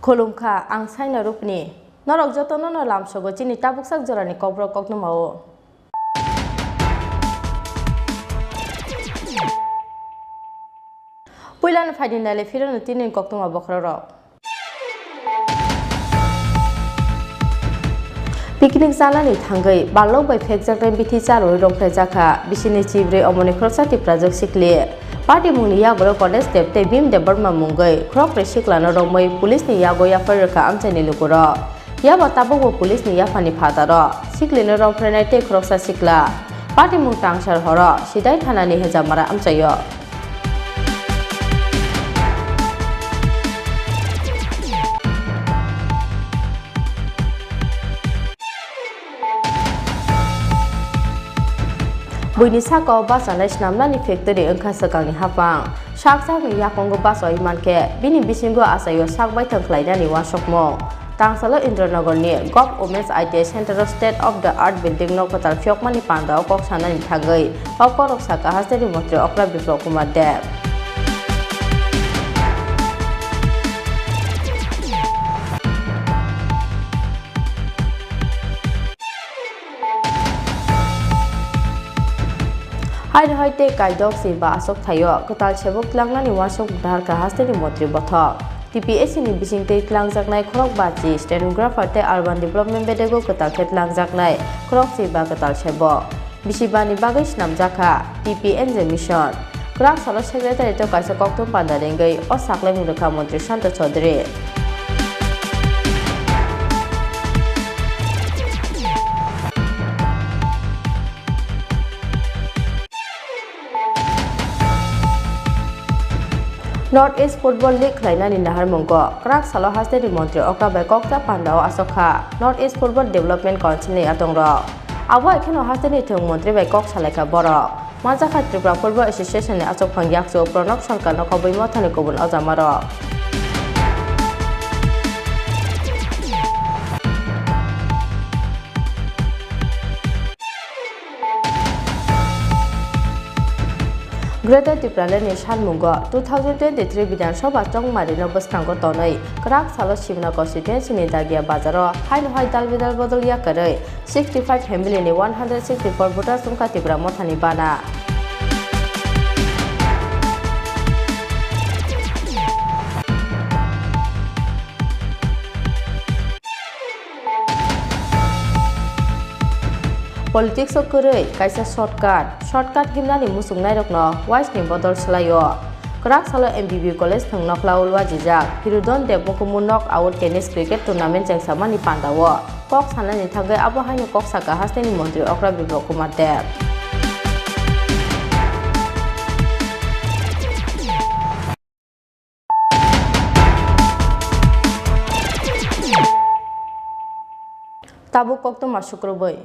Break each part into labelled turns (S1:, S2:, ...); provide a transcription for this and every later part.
S1: Kolumka ang saina rupni norok jotono no lamsogo chini tabuksak jorani kobro kokno mao puilan faidinale firon tinin kokno ma bokroro picnic salani thangai balok bai phekjak bithi charoi rongpre jaka bisini chibre omoni khroksati project sikle Party mungni yago college step te bim de barma mungai krok presiklana romai police ni yago ya farka amchani lukura ya batabo police ni ya fani phatara siklene romfrenai te kroksa sikla party mung tangsar hora sidai thana ni hejamara amchayo Buini sako basa na snamna ni factory angka sakang ni hapang sak sak ni yakongo basa imanke bini bisingo asayo sak bai thanklaina ni wasokmo tangsalo indranagar ni gop women's IT center state of the art building no kotal fyokmani panda kok sana ni thangai okorok saka haseri motri okra biplok kumar dev Hai te kaidok si ba asok thayo kotal chebok tlangna ni wasok dhar ka haste ni motri bothok TPSC ni bising te tlangjaknai khorok bachi stenographer te urban development bedego kotal khet langjaknai khorok si ba kotal chebo bisibani bagai snamjaka TPNJ mission krak salo secretary to kaisa koktum pandarengai o saklai murukha mantri Santa Chaudhary North East Football League khlaina ni nahar mongko krak salo haste ni mantri okra bai kokta pandao asokha North East Football Development Council ni atongro abo ekheno haste ni thong mantri bai kok salaika boro Manjakha Tripura Football Association ni achok phangyak so pranok sarkar no koboi mothani kobun ajamaro Greater Tripura ni Sanmungo 2023 Bidhan Sabha Chongmari no Boskango tonai krak salo Shimna constituency ni Dagia Bazaro haino hai dalbidal bodol yakare 65 family ni 164 voters tungka Tripura mothani bana Politics of Kurei, Kaisa shortcut himna ni musungnai rokno, wise ni bodol slayo. Krak salo MBB College thang noklaul wajijak, Hirudon Debmukumu knock out tennis cricket tournament jang sama ni pandawo. Kok sana ni thagai abo haino kok saka haste ni Mantri Okra Biplok Kumar Dev. Tabu kok to masukrobai.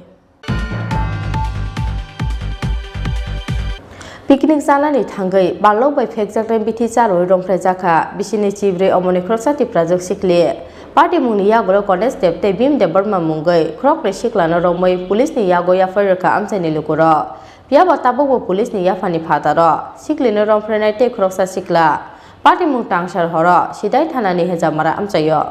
S1: Picnic salani thangai balok bai phekjak bithi charoi rongpre jaka bisini chibre omoni khroksati project sikle party mungni yago college step te bim de barma mungai khrok presiklana romai police ni yago ya farka amchani lukura pia batabo police ni ya fani phatara siklene rongprenai te khroksa sikla party mung tangsar hora sidai thana ni hejamara amchayo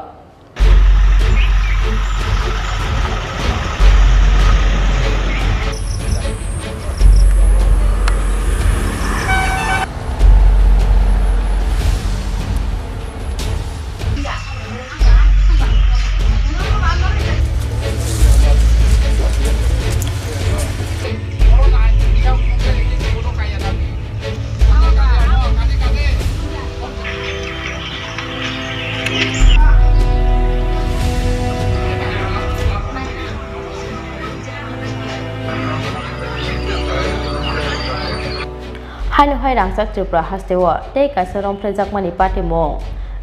S1: Hainu hai rangsak Tripura hastewo tei kaisa rongphrejakmani patimung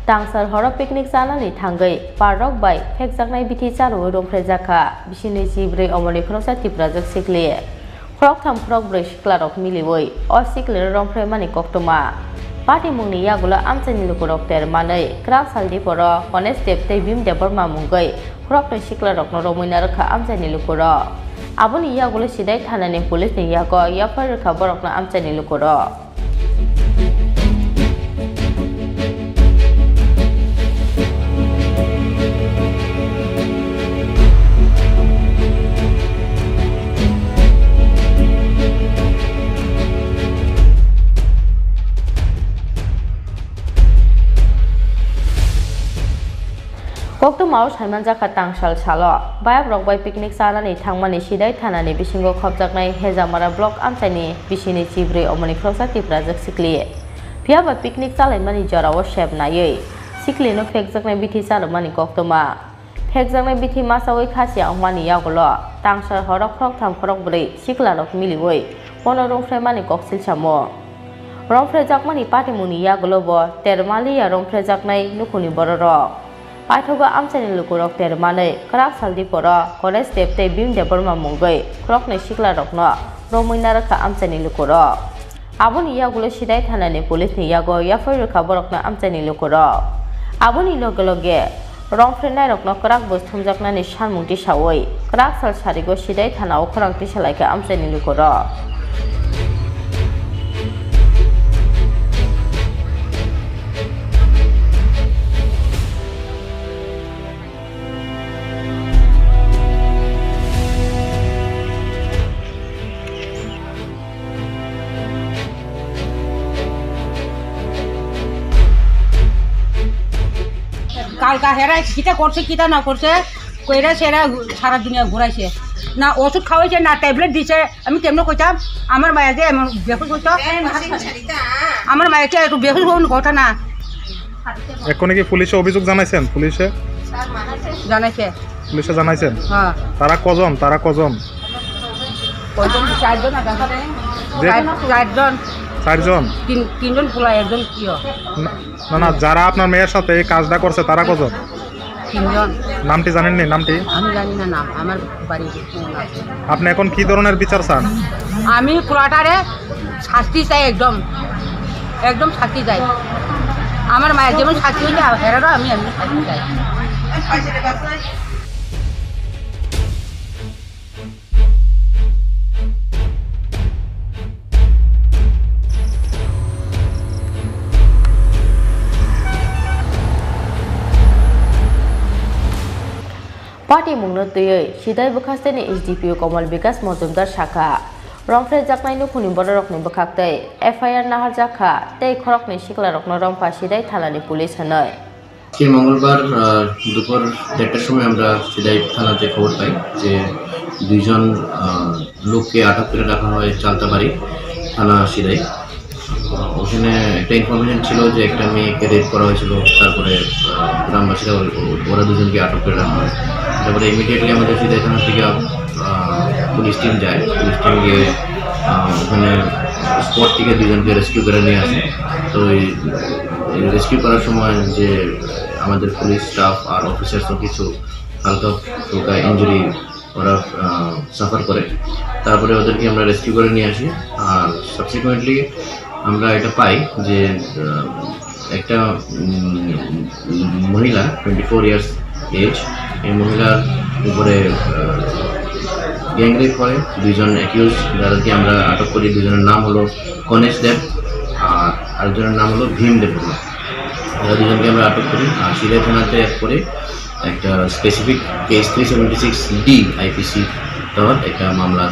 S1: tangsar horo picnic janani thangai parok bai phekjaknai bithi charu rongphrejakha bisini jibrei omoni khoroksa Tripurajak sikli khorok tham khorok brei siklarok miliwoi o sikli rongphreimani koktoma patimungni yagulo amchani lukurok termanai krak saldi poro honest step tei bim deborma mungai khorokni siklarokno romoina rakha amchani lukuro aboni yagulo sidai thanani police ni yago yafar rakha borokno amchani lukuro Koktoma Salmanjaka tangsal salo bayab rokbai picnic janani thangmani sidai thanani bisingo khopjaknai hejamara block amchani bisini chibrei omoni khoroksa Tripurajak sikli phiaba picnic chalaimani jorao sebnayei siklino phekjaknai bithi charumani koktoma phekjaknai bithi masawai khasi angmani yagulo tangsal horok khorok tham khorok brei siklarok miliwoi pono rongphreimani koksil samo rongphrejakmani patimuni yagulo bo termali ya rongphrejaknai nukuni bororok Paithoga amchani lukurok termanai krak saldi poro college step tei bim deborma mungai kroknai siklarokno romoina rakha amchani lukurok aboni yagulo sidai thanani police ni yago yafai rakha borokno amchani lukurok aboni loge rongphrenai rokno krak bus thumjaknani sanmungti sawoi krak sal sarigo sidai thanao khorangti salaika amchani lukurok
S2: কালকা হেরা কিটা করছে কিটা না করছে কইরা সেরা সারা দুনিয়া ঘুরাইছে না ওষুধ খাওয়াইছে না ট্যাবলেট দিছে আমি কেমন কইতাম আমার মায়া যে বেহুশ হইতো আমার মায়াকে একটু বেহুশ হন কথা না
S3: এখন কি পুলিশে অভিযোগ জানাইছেন পুলিশে জানাইছেন
S2: হ্যাঁ
S3: তারা কজন
S2: চারজন তিনজন পোলা একজন কি
S3: না যারা আপনার মেয়ের সাথে এই কাজটা করছে তারা কজন
S2: তিনজন
S3: নামটি জানেননি নামটি
S2: আমি জানি না নাম আমার বাড়ি
S3: আপনি এখন কি ধরনের বিচার চান
S2: আমি পোলাটারে শাস্তি চাই একদম শাস্তি চাই আমার মায়ের যেমন শাস্তি হইলে হেরারও আমি এমনি শাস্তি চাই
S1: Patimungno tuyoi sidai bukhasteni HDPO Komal Bikas Mojumdar Shakha rongphrejaknai nukhuni bororokni bukhaktei FIR naharjakha tei khorokni siklarokno rongpha sidai thanani police hanoi
S4: মঙ্গলবার দুপুর 1টার সময় আমরা সিদাই থানাতে খবর পাই যে দুইজন লোককে আটক করে রাখা হয় চালতাবাড়ি থানা সিদাই ওখানে একটা ইনফরমেশন ছিল যে একটা মেয়েকে রেপ করা হয়েছিল তারপরে গ্রামবাসীরা ওরা দুজনকে আটক করে রাখা হয় তারপরে ইমিডিয়েটলি আমাদের সিদাই থানা থেকে পুলিশ টিম যায় পুলিশ টিম গিয়ে ওখানে স্পট থেকে দুজনকে রেস্কিউ করে নিয়ে আসে তো রেস্কিউ করার সময় যে আমাদের পুলিশ স্টাফ আর অফিসার্সও কিছু হালকা ফুলকা ইঞ্জুরি ওরা সাফার করে তারপরে ওদেরকে আমরা রেস্কিউ করে নিয়ে আসি আর সাবসিকুয়েন্টলি আমরা এটা পাই যে একটা মহিলা 24 ইয়ার্স এজ এই মহিলার উপরে গ্যাংরেপ হয় দুইজন অ্যাকিউজ যাদেরকে আমরা আটক করি দুজনের নাম হলো গণেশ দেব আর আরেকজনের নাম হলো ভীম দেববর্মা এরা দুজনকে আমরা আটক করি আর সিদাই থানাতে এক করে একটা স্পেসিফিক কেস 376D IPC তহত একটা মামলা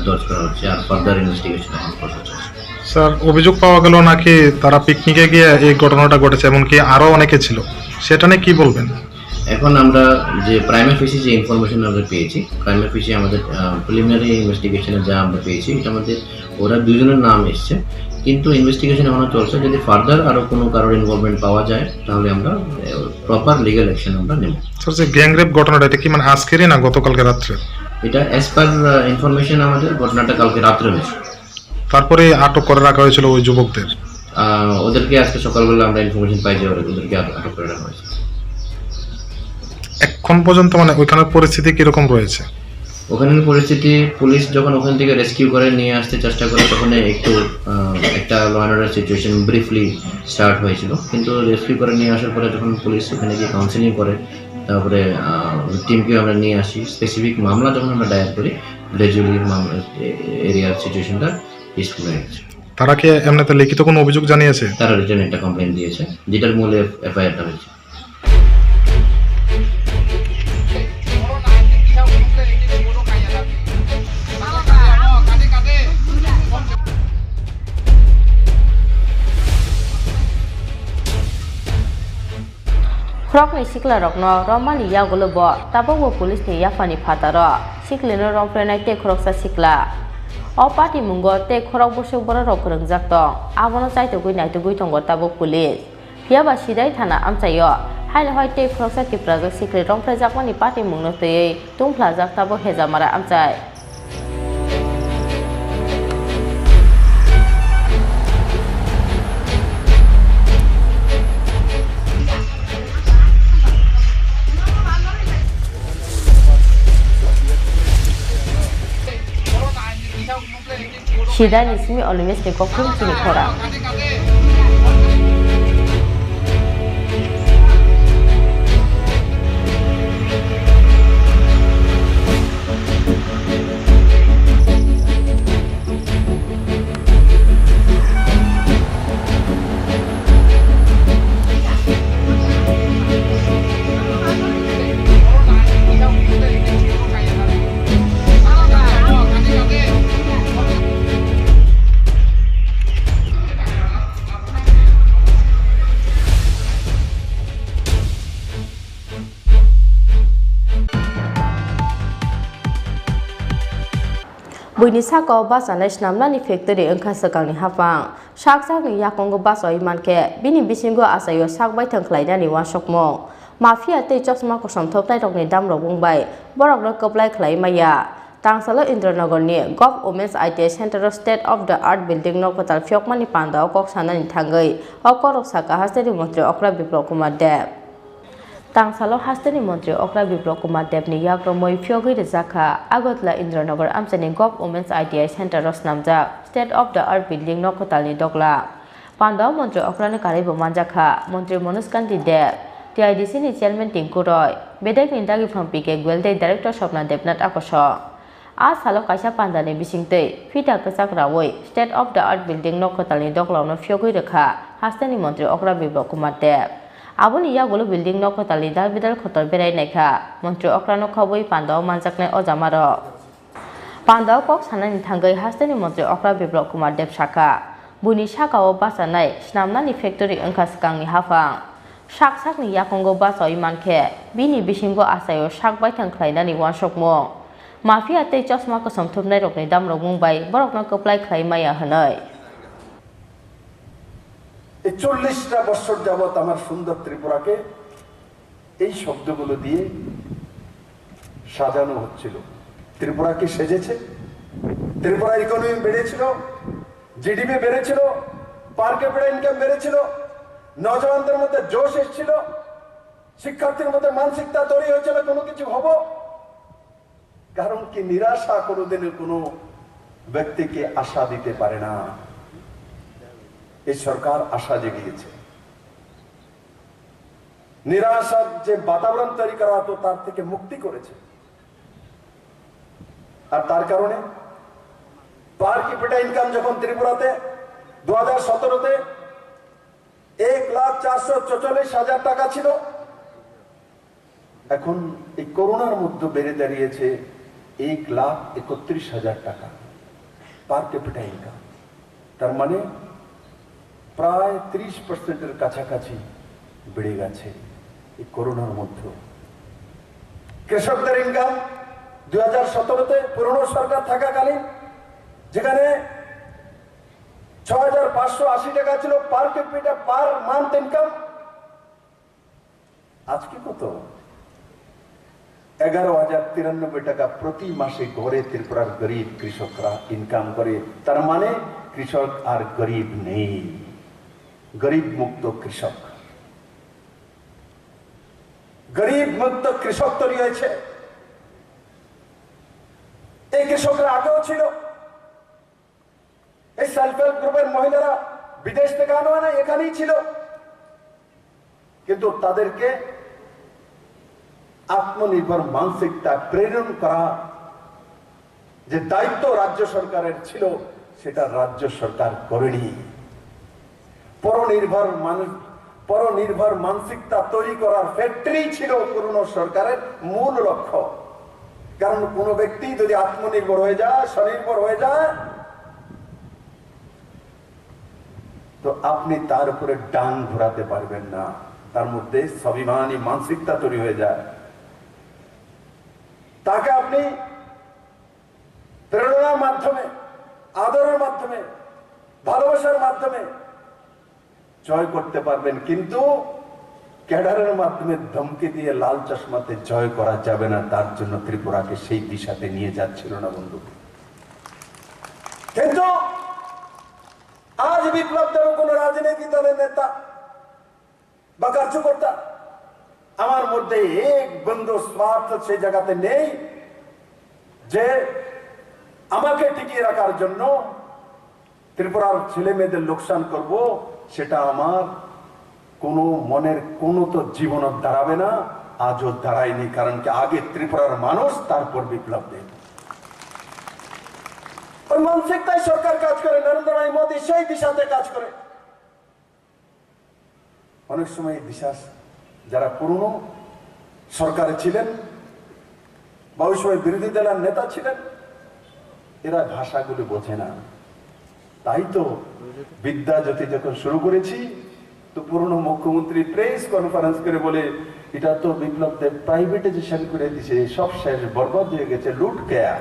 S4: দর্জ করা হচ্ছে আর ফার্দার ইনভেস্টিগেশন এখন প্রসেস চলছে
S3: স্যার অভিযোগ পাওয়া গেল নাকি তারা পিকনিকে গিয়ে এই ঘটনাটা ঘটেছে এমনকি আরও অনেকে ছিল সেটা নিয়ে কি বলবেন
S4: এখন আমরা যে প্রাইমারি ফেসি যে ইনফরমেশন আমরা পেয়েছি প্রাইমারি ফেসি আমাদের প্রিলিমিনারি ইনভেস্টিগেশনে যা আমরা পেয়েছি এটা আমাদের ওরা দুজনের নাম এসছে কিন্তু ইনভেস্টিগেশন এখনো চলছে যদি ফার্দার আরও কোনো কারোর ইনভলভমেন্ট পাওয়া যায় তাহলে আমরা প্রপার লিগ্যাল অ্যাকশন আমরা নেব
S3: স্যার যে গ্যাংরেপ ঘটনাটা এটা কি মানে আজকেরই না গতকালকে রাত্রে
S4: এটা অ্যাজ পার ইনফরমেশন আমাদের ঘটনাটা কালকে রাত্রে হয়েছে
S3: তারপরে আটক করে রাখা হয়েছিল ওই যুবকদের।
S4: ওদেরকে আজকে সকালবেলা আমরা ইনফরমেশন পাই যে ওদেরকে আটক করে রাখা হয়েছে।
S3: এখন পর্যন্ত মানে ওইখানের পরিস্থিতি কিরকম রয়েছে?
S4: ওখানের পরিস্থিতি, পুলিশ যখন ওখান থেকে রেস্কিউ করে নিয়ে আসতে চেষ্টা করে তখন একটু একটা law and order situation briefly start হয়েছিল, কিন্তু রেস্কিউ করে নিয়ে আসার পরে যখন পুলিশ ওখানে গিয়ে কাউন্সিলিং করে, তারপরে টিমকে আমরা নিয়ে আসি, স্পেসিফিক মামলা যখন আমরা দায়ের করি, গ্র্যাজুয়ালি মামলা এরিয়ার সিচুয়েশনটা পিসফুল হয়ে গেছে।
S3: তারা কি এমনিতে লিখিত কোনো অভিযোগ জানিয়েছে?
S4: তারা রিটার্ন একটা কমপ্লেন দিয়েছে, যেটার মূলে এফআইআরটা হয়েছে।
S1: Krok ni sikla rok no romani ya golobo tabogo police ni ya fani phataro sikle no romprenai te krok sa sikla o party mungo te krok bosok bora rok röngjak tong abono chaito gui nai to gui tongo tabo police phiaba sidai thana amchayo haile hoi te krok sa kiprajak sikle romprejak mani party mungno tei tungphlajak tabo hejamara amchai Sidai ni simi olimes ni kokun Chini Khorang. Buini sako basa national ni factory engka sakang ni hafang sak ni yakongo basa imanke bini bisingo asayo sak bai thangklaina ni wasokmo mafia te chosma ko somthopnai rok ni dam rok bungbai borok rok koplai khlai maya tangsalo indranagar ni gov women's IT center state of the art building no kotal fyokmani panda kok sanani thangai okorok saka hasteri mantri okra biplop kumar dev Tangsalo hasteni mantri okra biplop kumar dev ni yakromoi fyogoi rejaka agotla indranagar amchani gov women's ITI center rosnamjak state of the art building no kotalni dogla panda mantri okra ni karaibo manjaka mantri Manoj Kanti Dev TIDC ni chairman Tinku Roy bedek ni dagi from PK Gwelde director Swapna Devnath Akosho a salo kaisa panda ni bisingtei fita kesak rawoi state of the art building no kotalni dogla no fyogoi rekha hasteni mantri okra biplop kumar dev Aboni ya golo building no kotali dal bidal khotor berai naikha mantri okra no khoboi pandao manjaknai ojamaro pandao kok sanani thangai hasteni mantri okra biplop kumar dev saka buni saka o basanai snamnani factory engka skangni hafang sak ni yakongo basoi mankhe bini bisingo asayo sak bai thangklainani wansokmo mafia tei chosma ko somthopnai rokni dam rok mungbai borokno koplai khlai maya hanai
S5: 40টা বছর যাবত আমার সুন্দর ত্রিপুরাকে এই শব্দগুলো দিয়ে সাজানো হচ্ছিল ত্রিপুরা কি সেজেছে ত্রিপুরা ইকোনমি বেড়েছিল জিডিপি বেড়েছিল পার ক্যাপিটা ইনকাম বেড়েছিল নওজওয়ানদের মধ্যে জোশ এসেছিল শিক্ষার্থীর মধ্যে মানসিকতা তৈরি হয়েছিল কোনো কিছু হবো কারণ কি নিরাশা কোনোদিনও কোনো ব্যক্তিকে আশা দিতে পারে না এই সরকার আশা জেগিয়েছে নিরাশার যে বাতাবরণ তৈরি করা হতো তার থেকে মুক্তি করেছে আর তার কারণে পার ক্যাপিটা ইনকাম যখন ত্রিপুরাতে 2017-তে 1,444,000 টাকা ছিল এখন এই করোনার মধ্যে বেড়ে দাঁড়িয়েছে 1,31,000 টাকা পার ক্যাপিটা ইনকাম তার মানে প্রায় 30% কাছাকাছি বেড়ে গেছে এই করোনার মধ্যে কৃষকদের ইনকাম 2017-তে পুরনো সরকার থাকাকালীন যেখানে 6,580 টাকা ছিল পার ক্যাপিটা পার মান্থ ইনকাম আজকে কত 11,093 টাকা প্রতি মাসে গড়ে ত্রিপুরার গরিব কৃষকরা ইনকাম করে। তার মানে কৃষক আর গরিব নেই, গরিব মুক্ত কৃষক, গরিব মুক্ত কৃষক তৈরি হয়েছে। এই কৃষকরা আগেও ছিল। এই সেলফ হেল্প গ্রুপের মহিলারা বিদেশ থেকে আনা না, এখানেই ছিল, কিন্তু তাদেরকে আত্মনির্ভর মানসিকতা প্রেরণ করা যে দায়িত্ব রাজ্য সরকারের ছিল, সেটা রাজ্য সরকার করেনি। পরনির্ভর মানসিকতা তৈরি করার ফ্যাক্টরি ছিল পুরনো সরকারের মূল লক্ষ্য। কারণ কোনো ব্যক্তি যদি আত্মনির্ভর হয়ে যায়, স্বনির্ভর হয়ে যায়, তো আপনি তার উপরে ডাং ঘোরাতে পারবেন না। তার মধ্যে স্বাভিমানী মানসিকতা তৈরি হয়ে যায়। তাকে আপনি প্রেরণার মাধ্যমে, আদরের মাধ্যমে, ভালোবাসার মাধ্যমে জয় করতে পারবেন, কিন্তু ক্যাডারের মাধ্যমে ধমকি দিয়ে লাল চশমাতে জয় করা যাবে না। তার জন্য ত্রিপুরাকে সেই দিশাতে নিয়ে যাচ্ছিল না বন্ধু। কিন্তু আজ বিপ্লব দেব কোন রাজনৈতিক দলের নেতা বা কার্যকর্তা আমার মধ্যে এক বন্ধু স্বার্থ সেই জায়গাতে নেই যে আমাকে টিকিয়ে রাখার জন্য ত্রিপুরার ছেলে মেয়েদের লোকসান করব, সেটা আমার কোনো মনের কোনো তো জীবন দাঁড়াবে না, আজও দাঁড়ায়নি। কারণ কি, আগে ত্রিপুরার মানুষ, তারপর বিপ্লব দেব। ওই মানসিকতায় সরকার কাজ করে, নরেন্দ্র মোদী সেই দিশাতে কাজ করে। অনেক সময় এই দিশা যারা পুরনো সরকারে ছিলেন বা ওই সময় বিরোধী দলের নেতা ছিলেন, এরা ভাষাগুলো বোঝে না। তাই তো বিদ্যা জ্যোতি যখন শুরু করেছি, তো পুরনো মুখ্যমন্ত্রী প্রেস কনফারেন্স করে বলে, এটা তো বিপ্লব দেব প্রাইভেটাইজেশন করে দিছে, সব শেষ, বরবাদ হয়ে গেছে, লুট গয়া।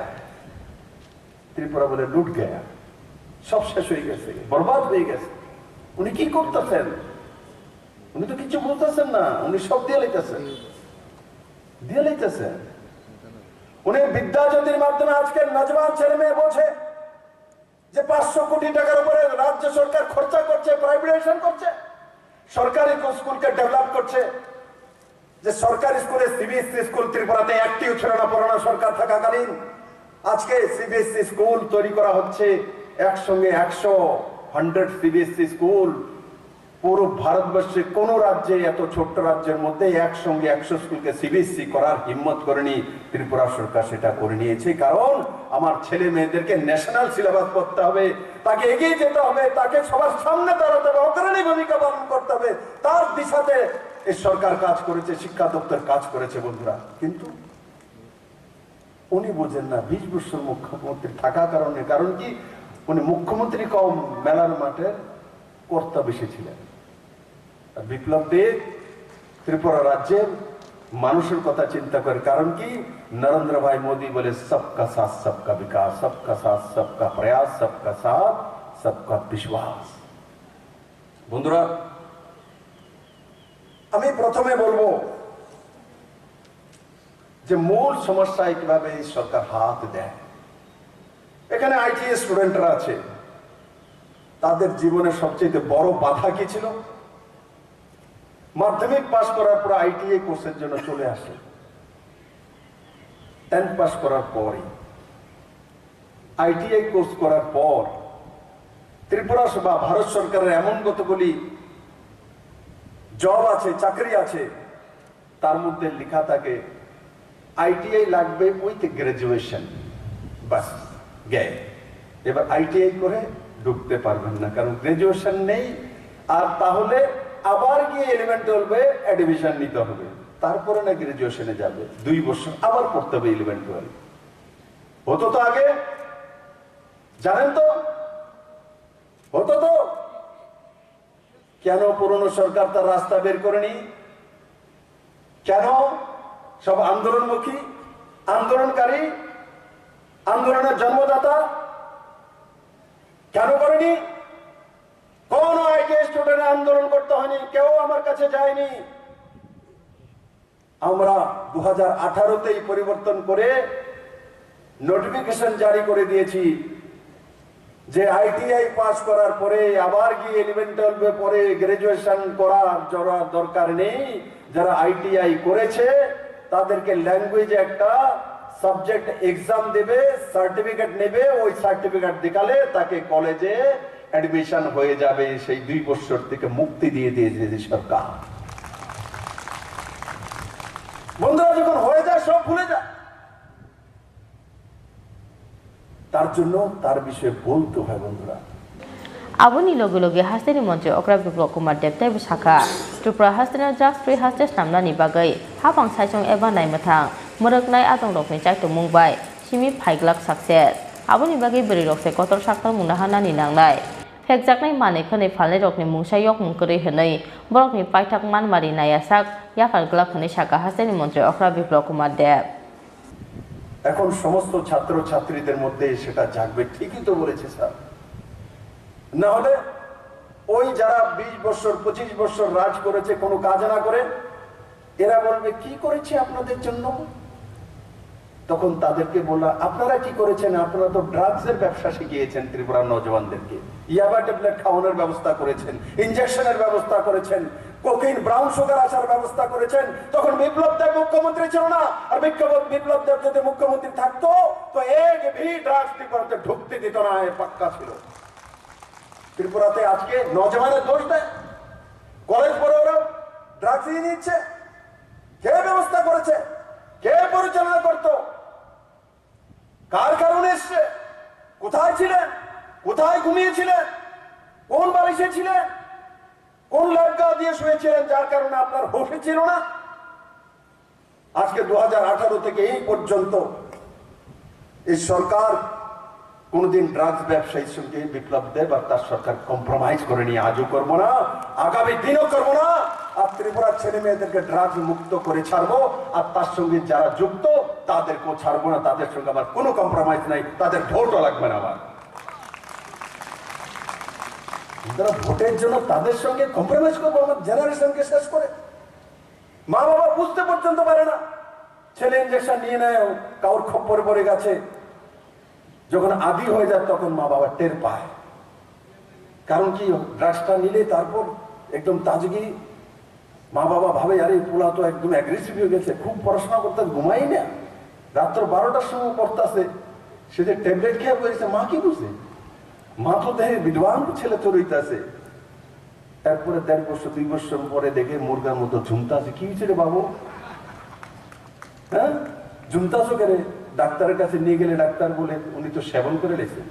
S5: ত্রিপুরা বলে লুট গয়া, সব শেষ হয়ে গেছে, বরবাদ হয়ে গেছে। উনি কি করতেছেন? উনি তো কিছু বলতেছেন না, উনি সব দিয়ে লাইতেছেন। উনি বিদ্যা জ্যোতির মাধ্যমে আজকের নজওয়ান ছেলে মেয়ে বোঝে যে 500 কোটি টাকার উপরে রাজ্য সরকার খরচা করছে, প্রাইভেটাইজেশন করছে, সরকারি স্কুলকে ডেভেলপ করছে। যে সরকারি স্কুলে সিবিএসসি স্কুল ত্রিপুরাতে একটিও ছিল না পুরোনো সরকার থাকাকালীন। আজকে সিবিএসসি স্কুল তৈরি করা হচ্ছে, একসঙ্গে 100 সিবিএসসি স্কুল। পুরো ভারতবর্ষে কোন রাজ্যে, এত ছোট্ট রাজ্যের মধ্যে একসঙ্গে 100 স্কুলকে সিবিএসসি করার হিম্মত করেনি, ত্রিপুরা সরকার সেটা করে নিয়েছে। কারণ আমার ছেলে মেয়েদেরকে ন্যাশনাল সিলেবাস পড়তে হবে, তাকে এগিয়ে যেতে হবে, তাকে সবার সামনে দাঁড়াতে হবে, অগ্রণী ভূমিকা পালন করতে হবে। তার দিশাতে এই সরকার কাজ করেছে, শিক্ষা দপ্তর কাজ করেছে বন্ধুরা। কিন্তু উনি বোঝেন না 20 বছর মুখ্যমন্ত্রী থাকা কারণে। কারণ কি, উনি মুখ্যমন্ত্রী কম, মেলার মাঠের কর্তা বেশি ছিলেন। বিপ্লব দেব ত্রিপুরা রাজ্যের মানুষের কথা চিন্তা করে। কারণ কি, নরেন্দ্র ভাই মোদী বলে সবকা সাথ সবকা বিকাশ, সবকা সাথ সবকা প্রয়াস, সবকা সাথ সবকা বিশ্বাস। বন্ধুরা, আমি প্রথমে বলবো যে মূল সমস্যায় কিভাবে এই সরকার হাত দেয়। এখানে আইটিএ স্টুডেন্টরা আছে, তাদের জীবনের সবচেয়ে বড় বাধা কি ছিল? মাধ্যমিক পাশ করার পর আইটিআই কোর্সের জন্য চলে আসে। 10 পাস করার পরই আইটিআই কোর্স করার পর ত্রিপুরা বা ভারত সরকারের এমন কতগুলি জব আছে, চাকরি আছে, তার মধ্যে লেখা থাকে আইটিআই লাগবে উইথ গ্রাজুয়েশন। বাস গে, এবার আইটিআই করে ঢুকতে পারবেন না, কারণ গ্রাজুয়েশন নেই। আর তাহলে আবার গিয়ে 11-12 অ্যাডমিশন নিতে হবে, তারপরে না গ্রাজুয়েশনে যাবে। 2 বছর আবার পড়তে হবে 11-12। হতো তো আগে, জানেন তো, হতো তো। কেন পুরনো সরকার তার রাস্তা বের করেনি? কেন সব আন্দোলনমুখী, আন্দোলনকারী, আন্দোলনের জন্মদাতা কেন করেনি? কোন আইটিআই স্টুডেন্ট আন্দোলন করতে হয়নি, কেউ আমার কাছে যায়নি। আমরা 2018-তেই পরিবর্তন করে নোটিফিকেশন জারি করে দিয়েছি যে আইটিআই পাস করার পরে আবার গিয়ে 11-12 পরে গ্রাজুয়েশন করার দরকার নেই। যারা আইটিআই করেছে তাদেরকে ল্যাঙ্গুয়েজে একটা সাবজেক্ট এক্সাম দেবে, সার্টিফিকেট নেবে, ওই সার্টিফিকেট দেখালে তাকে কলেজে অ্যাডমিশন হয়ে যাবে। সেই 2 বছর থেকে মুক্তি দিয়ে দিয়েছে সরকার। বন্ধুরা, যখন হয়ে যায় সব ভুলে যায়, তার জন্য তার বিষয়ে বলতে হয়। বন্ধুরা,
S1: Aboni logi hasteni mantri okra biplok kumar deptai busaka Tripura hasteni drugs free hastes namna ni bagai habang saijong eba nai mathang muraknai atong rokni chai tumung bai simi phaiglak success aboni bagai beri rokse kotor saktal munahana ni nangnai phekjaknai mane khane phalnai rokni mungsai yok mungkori hwnai borokni paithak manmari nayasak yakal glak khane saka hasteni mantri okra biplok kumar dep
S5: এখন সমস্ত ছাত্র ছাত্রীদের মধ্যে সেটা জাগবে। ঠিকই তো বলেছে স্যার, না হলে ওই যারা 20 বছর 25 বছর রাজ করেছে কোনো কাজ না করে এরা বলবে কি করেছে আপনাদের জন্য। তখন তাদেরকে বলা, আপনারা কি করেছেন? আপনারা তো ড্রাগসের ব্যবসা শিখিয়েছেন ত্রিপুরার নওজওয়ানদেরকে, ইয়াবা ট্যাবলেট খাওয়ানোর ব্যবস্থা করেছেন, ইনজেকশনের ব্যবস্থা করেছেন, কোকেইন ব্রাউন সুগার আসার ব্যবস্থা করেছেন। তখন বিপ্লব দেব মুখ্যমন্ত্রী ছিল না, আর বিপ্লব দেব যদি মুখ্যমন্ত্রী থাকতো তো এক ভি ড্রাগস ত্রিপুরাতে ঢুকতে দিত না, এ পাক্কা ছিল। ত্রিপুরাতে আজকে নওজওয়ানের দোষ দেয়, কলেজ পড়ে ওরা ড্রাগস নিয়ে নিচ্ছে। কে ব্যবস্থা করেছে? কে পরিচালনা করতো? কার কারণে এসছে? কোথায় ছিলেন? কোথায় ঘুমিয়েছিলেন? কোন বালিশে ছিলেন? কোন লজ্জা দিয়ে শুয়েছিলেন যার কারণে আপনার হোশে ছিল না? আজকে 2018 থেকে এই পর্যন্ত এই সরকার কোনদিন ড্রাগস ব্যবসায়ীর সঙ্গে বিপ্লব দেব আর তার সরকার কম্প্রোমাইজ করেনি, আজও করবো না, আগামী দিনও করবো না। আর ত্রিপুরার ছেলে মেয়েদেরকে ড্রাগস মুক্ত করে ছাড়বো, আর তার সঙ্গে যারা যুক্ত তাদেরকেও ছাড়বো না। তাদের সঙ্গে আমার কোনো কম্প্রোমাইজ নাই, তাদের ভোটও লাগবে না আমার। ভোটের জন্য তাদের সঙ্গে কম্প্রোমাইজ করবো? আমার জেনারেশনকে শেষ করে মা বাবা বুঝতে পর্যন্ত পারে না। ছেলে ইঞ্জেকশন নিয়ে নেয়, কাউর খপ্পরে পড়ে গেছে, যখন আদি হয়ে যায় তখন মা বাবা টের পায়। কারণ কি, ড্রাগসটা নিলে তারপর একদম তাজগি, মা বাবা ভাবে আরে পোলা তো একদম অ্যাগ্রেসিভ হয়ে গেছে, খুব পড়াশোনা করতে ঘুমাই না, রাত্র 12টার সময় পড়তেছে, সে যে ট্যাবলেট খেয়ে বলেছে, মা কি বুঝে? মা তো দেখে বিদ্বান ছেলে তো রইতেছে। তারপরে 1.5 বছর 2 বছর পরে দেখে মুরগার মতো ঝুমতাছে। কি হয়েছে রে বাবু? হ্যাঁ, ঝুমতাছো কেন? ডাক্তারের কাছে নিয়ে গেলে ডাক্তার বলে উনি তো সেবন করে রেখেছেন,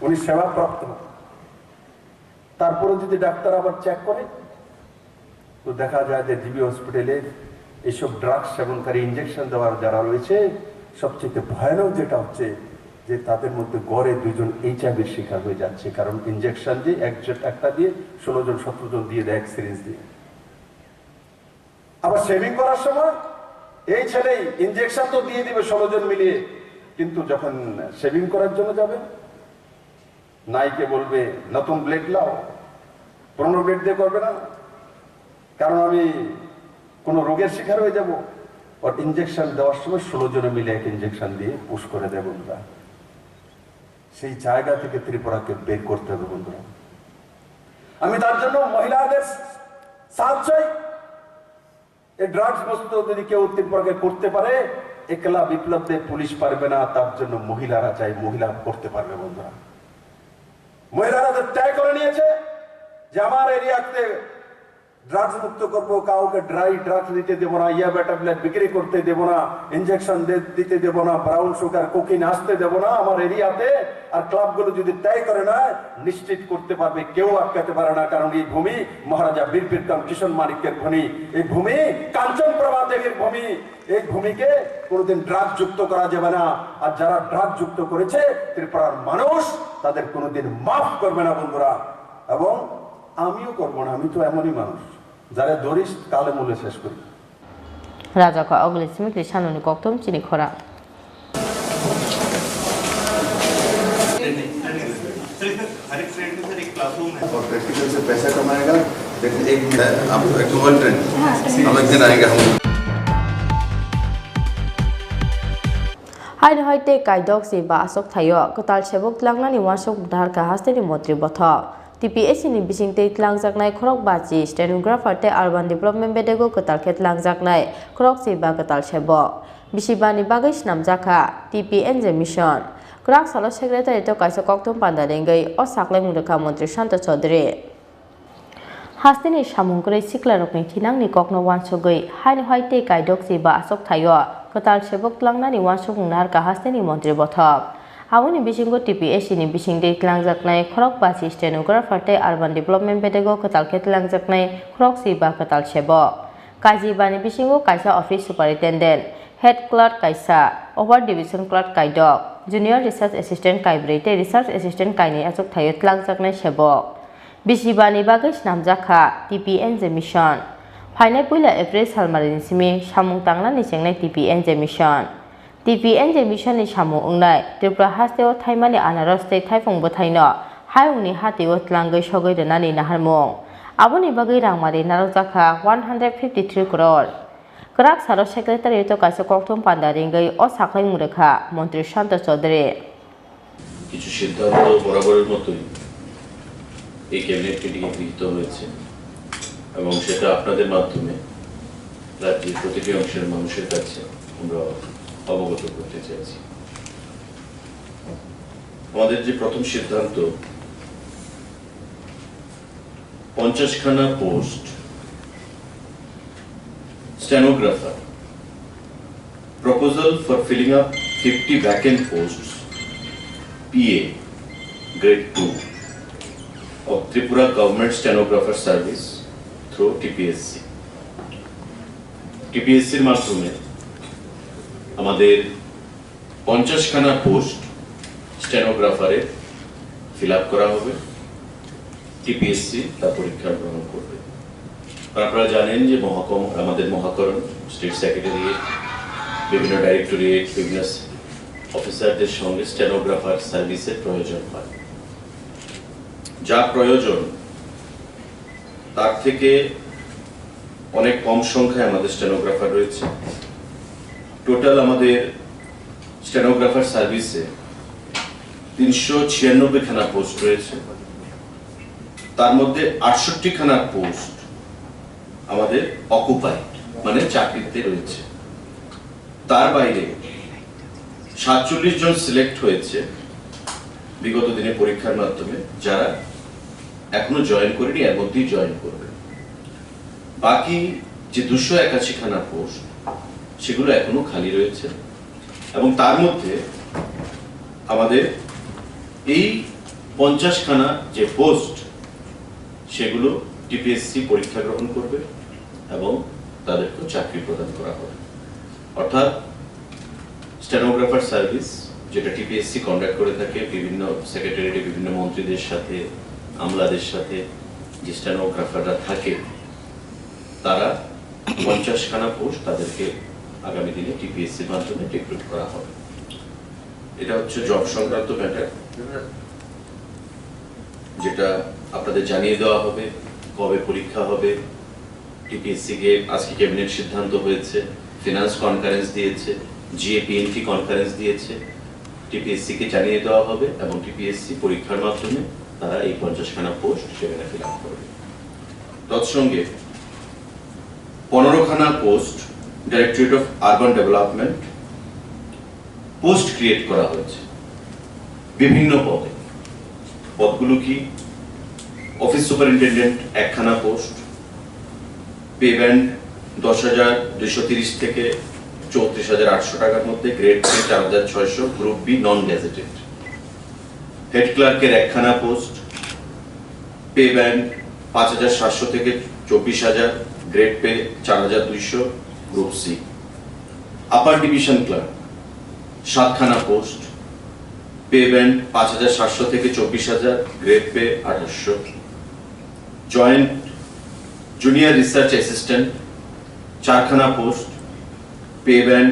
S5: উনি সেবা প্রাপ্ত। তারপরে যদি ডাক্তার আবার চেক করে তো দেখা যায় যে জিবি হসপিটালে এইসব ড্রাগস সেবনকারী ইঞ্জেকশন দেওয়ার যারা রয়েছে, সবচেয়ে ভয়ানক যেটা হচ্ছে যে তাদের মধ্যে গড়ে 2 জন HIV-র শিকার হয়ে যাচ্ছে। কারণ ইঞ্জেকশন দিয়ে একটা দিয়ে 16 জন 17 জন দিয়ে দেয়, এক সিরিঞ্জ দিয়ে। আবার শেভিং করার সময় এই ছেলেই ইঞ্জেকশন তো দিয়ে দিবে 16 জন মিলিয়ে, কিন্তু যখন শেভিং করার জন্য যাবে নাইকে বলবে নতুন ব্লেড লাও, পুরনো ব্লেড দিয়ে করবে না, কারণ আমি কোনো রোগের শিকার হয়ে যাব। আর ইঞ্জেকশন দেওয়ার সময় 16 জনে মিলে এক ইঞ্জেকশন দিয়ে পুশ করে দেয়। বন্ধুরা, সেই জায়গা থেকে ত্রিপুরাকে বের করতে হবে। বন্ধুরা, আমি তার জন্য মহিলাদের সাথ চাই। এই ড্রাগস মুক্ত যদি কেউ ত্রিপুরাকে করতে পারে, একলা বিপ্লব দেব পুলিশ পারবে না, তার জন্য মহিলারা চাই, মহিলা করতে পারবে। বন্ধুরা, মহিলারা ত্যাগ করে নিয়েছে যে আমার এরিয়াতে ড্রাগস মুক্ত করবো, কাউকে ড্রাই ড্রাগস দিতে দেবো না, ইয়াবা ট্যাবলেট বিক্রি করতে দেবো না, ইনজেকশন দিতে দেবো না, ব্রাউন সুগার কোকিন আসতে দেবো না আমার এরিয়াতে। আর ক্লাবগুলো যদি ত্যাগ করে না, নিশ্চিত করতে পারবে কেউ আটকাতে পারে না। কারণ এই ভূমি মহারাজা বীর বিক্রম কিষণ মানিক্যের ভূমি, এই ভূমি কাঞ্চন প্রভা দেবীর ভূমি। এই ভূমিকে কোনোদিন ড্রাগ যুক্ত করা যাবে না। আর যারা ড্রাগ যুক্ত করেছে ত্রিপুরার মানুষ তাদের কোনোদিন মাফ করবে না। বন্ধুরা, এবং আমিও করবো না, আমি তো এমনই মানুষ যারা দরিস কালে মূলে শেষ করি।
S1: রাজা কা অগলি সিমিকলি সানুনি কক্তম চিনি খরা
S6: हर एक ट्रेंड में सर एक क्लासरूम है
S7: और प्रैक्टिकल से पैसा कमाएगा। लेकिन एक आपको एक मोबाइल ट्रेंड हम एक दिन आएंगे हम
S1: Hain hoite kaidok si ba asok thayo kotal chebok langnani wasok dhar ka hasteni motri botha TPSC ni bisingte tlangjaknai khorok bachi stenographer te urban development bedego kotal khet langjaknai khorok si ba kotal chebo bisibani bagai snamjaka TPNJ mission krak salo secretary to kaisa koktum pandarengai o saklai mudakha mantri Santa Chaudhary hasteni samungkrai siklarokni thinangni kokno wansogoi hain hoite kaidok si ba asok thayo kotal chebok langnani wasok nar ka hasteni mantri botha Awuni bisingo TPSC ni bisingde klangjaknai khorok bachi stenographer te urban development bedego kotal khet langjaknai khorok si ba kotal chebo kaji bani bisingo kaisa office superintendent head clerk kaisa over division clerk kaidok junior research assistant kaibrei te research assistant kaini achok thayo klangjaknai chebo bisibani bagai snamjakha TPNJ mission phainai puila April salmarini simi samung tanglani chengnai TPNJ mission TPNJ mission ni samu ungnai Tripura hasteo thaimani anaros te thaifong bothaino hauni hateo tlangai sogoi denani naharmong aboni bagai rangmari narokjaka 153 crore krak saro secretary to kaisa kokthom pandaringai o saklai murekha mantri Santa Chaudhary
S7: কিছু সিদ্ধান্ত বরাবরের মতোই এই cabinet মিটিংয়ে গৃহীত হয়েছে এবং সেটা আপনাদের মাধ্যমে রাজ্যের প্রতিটি অংশের মানুষের কাছে আমরা অবগত করতে চাইছি আমাদের যে প্রথম সিদ্ধান্ত 50 খানা post stenographer proposal for filling up 50 vacant posts PA grade 2 of Tripura government stenographer service through TPSC এর মাধ্যমে আমাদের 50 খানা পোস্ট স্টেনোগ্রাফারে ফিল আপ করা হবে টিপিএসসি তা পরীক্ষা গ্রহণ করবে আপনারা জানেন যে আমাদের মহাকরণ স্টেট সেক্রেটারিয়েট বিভিন্ন ডাইরেক্টরেট বিভিন্ন অফিসারদের সঙ্গে স্টেনোগ্রাফার সার্ভিসের প্রয়োজন হয় যা প্রয়োজন তার থেকে অনেক কম সংখ্যায় আমাদের স্টেনোগ্রাফার রয়েছে টোটাল আমাদের স্টেনোগ্রাফার সার্ভিসে 396 খানা পোস্ট রয়েছে তার মধ্যে 68 খানা পোস্ট আমাদের অকুপাইড মানে চাকরিতে রয়েছে তার বাইরে 47 জন সিলেক্ট হয়েছে বিগত দিনে পরীক্ষার মাধ্যমে যারা এখনো জয়েন করেনি এর মধ্যেই জয়েন করবে বাকি যে 281 খানা পোস্ট সেগুলো এখনো খালি রয়েছে এবং তার মধ্যে আমাদের এই 50 খানা যে পোস্ট সেগুলো টিপিএসসি পরীক্ষা গ্রহণ করবে এবং তাদেরকে চাকরি প্রদান করা হবে অর্থাৎ স্টেনোগ্রাফার সার্ভিস যেটা টিপিএসসি কন্ডাক্ট করে থাকে বিভিন্ন সেক্রেটারিয়েটে বিভিন্ন মন্ত্রীদের সাথে আমলাদের সাথে যে স্টেনোগ্রাফাররা থাকে তারা 50 খানা পোস্ট তাদেরকে আগামী দিনে টিপিএসসির মাধ্যমে রিক্রুট করা হবে এটা হচ্ছে জব সংক্রান্ত ম্যাটার যেটা আপনাদের জানিয়ে দেওয়া হবে কবে পরীক্ষা হবে টিপিএসসি কে আজকে ক্যাবিনেট সিদ্ধান্ত হয়েছে ফিনান্স কনফারেন্স দিয়েছে জিএপিএনটি কনফারেন্স দিয়েছে টিপিএসসি কে জানিয়ে দেওয়া হবে এবং টিপিএসসি পরীক্ষার মাধ্যমে তারা এই 50 খানা পোস্ট সেখানে ফিল আপ করবে তৎসঙ্গে 15 খানা post directorate of urban development post create করা হয়েছে বিভিন্ন পদে পদগুলো কি অফিস সুপারিনটেন্ডেন্ট 1 খানা পোস্ট পে ব্যান্ড 10,230 থেকে 34,800 টাকার মধ্যে grade 4,600 group B non gazetted head ক্লার্কের 1 খানা পোস্ট পে ব্যান্ড 5,700 থেকে 24,000 grade pay 4,200 group C upper division clerk 7 খানা পোস্ট পে ব্যান্ড 5,700 থেকে 24,000 grade pay 2,800 joint junior research assistant 4 খানা পোস্ট পে ব্যান্ড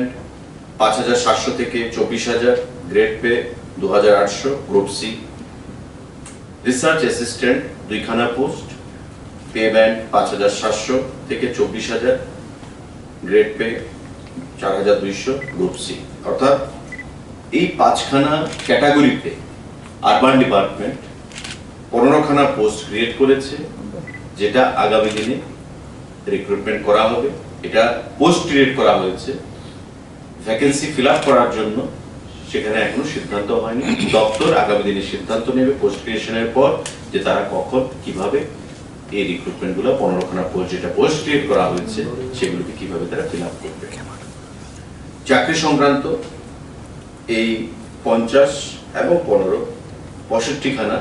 S7: 5,700 থেকে 24,000 grade pay 2,800 group C research assistant 2 খানা post pay band 5,700 থেকে 24,000 grade pay 4,200 group C অর্থাৎ এই 5খানা ক্যাটাগরিতে urban department 15খানা post create করেছে, যেটা আগামী দিনে রিক্রুটমেন্ট করা হবে। এটা পোস্ট ক্রিয়েট করা হয়েছে, ভ্যাকেন্সি ফিল আপ করার জন্য সেখানে এখনো সিদ্ধান্ত হয়নি। দপ্তর আগামী দিনে সিদ্ধান্ত নেবে পোস্ট ক্রিয়েশনের পর যে তারা কখন কিভাবে এই রিক্রুটমেন্টগুলো 15খানা পোস্ট যেটা পোস্ট ক্রিয়েট করা হয়েছে সেগুলোকে কিভাবে তারা ফিল আপ করবে। চাকরি সংক্রান্ত এই 50 এবং 15 65খানা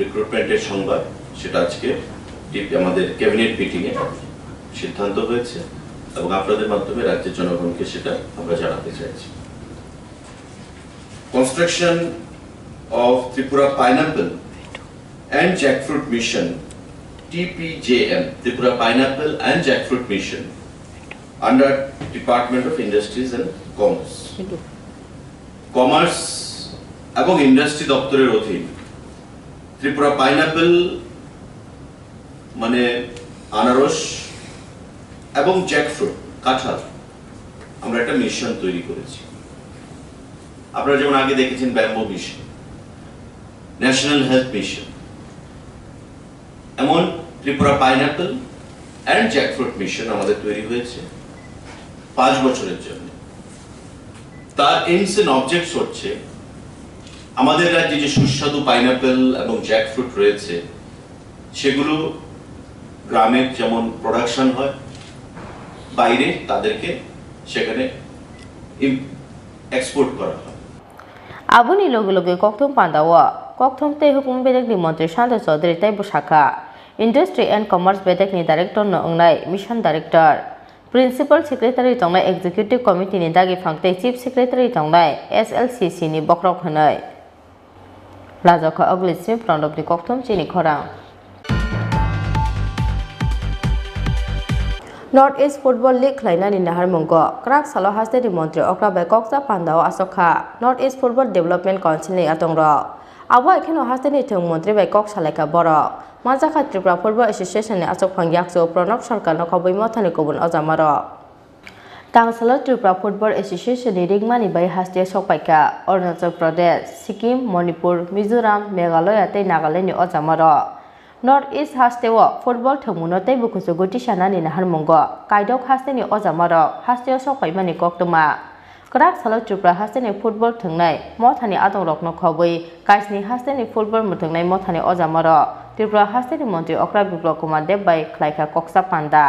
S7: রিক্রুটমেন্টের সংবাদ, সেটা আজকে আমাদের ক্যাবিনেট মিটিংয়ে সিদ্ধান্ত হয়েছে এবং আপনাদের মাধ্যমে রাজ্যের জনগণকে সেটা আমরা জানাতে চাইছি। Construction of Tripura Pineapple and Jackfruit Mission, TPJM, Tripura Pineapple and Jackfruit Mission, under Department of Industries and Commerce. Commerce এবং ইন্ডাস্ট্রি দপ্তরের অধীন ত্রিপুরা পাইনাপেল মানে আনারস এবং জ্যাকফ্রুট কাঁঠাল আমরা একটা মিশন তৈরি করেছি। আপনারা যেমন আগে দেখেছেন bamboo mission, national health mission, এমন Tripura pineapple and jackfruit mission আমাদের তৈরি হয়েছে 5 বছরের জন্য। তার এইমস এন্ড অবজেক্টস হচ্ছে আমাদের রাজ্যে যে সুস্বাদু পাইনাপেল এবং জ্যাকফ্রুট রয়েছে সেগুলো গ্রামে যেমন প্রোডাকশন হয়, বাইরে তাদেরকে সেখানে এক্সপোর্ট করা হয়।
S1: Abuni logi koktum pandawa koktum te hukum bedek ni Mantri Shanta Chaudhary tai Bushaka Industry and Commerce bedek ni Director no ongnai Mission Director Principal Secretary tongnai Executive Committee ni dagi phangte Chief Secretary tongnai SLCC ni bokrok hanai Rajaka Ogli Smith Prondop ni koktum Chini Khorang North East Football League khlainani naharmungo krak salo hasteni Mantri Okra bai koksa pandao asokha North East Football Development Council ni atongro abo ekheno hasteni thung Mantri bai kok salaika borok Manjaka Tripura Football Association ni asok phangyakso Pranab Sarkar no khoboi mothani kobun ojamaro Tangsalo Tripura Football Association ni ringmani bai haste sokpaika Arunachal Pradesh Sikkim Manipur Mizoram Meghalaya tei Nagaland ni ojamaro North East hasteo football thangmuno tei bukusu goti sanani naharmungo kaidok hasteni ojamaro hasteo sokpaimani koktuma krak salo Tripura hasteni football thangnai mothani adongrokno khoboi kaisni hasteni football muthangnai mothani ojamaro Tripura hasteni Mantri Okra Biplop Kumar Dev bai khlaika koksa panda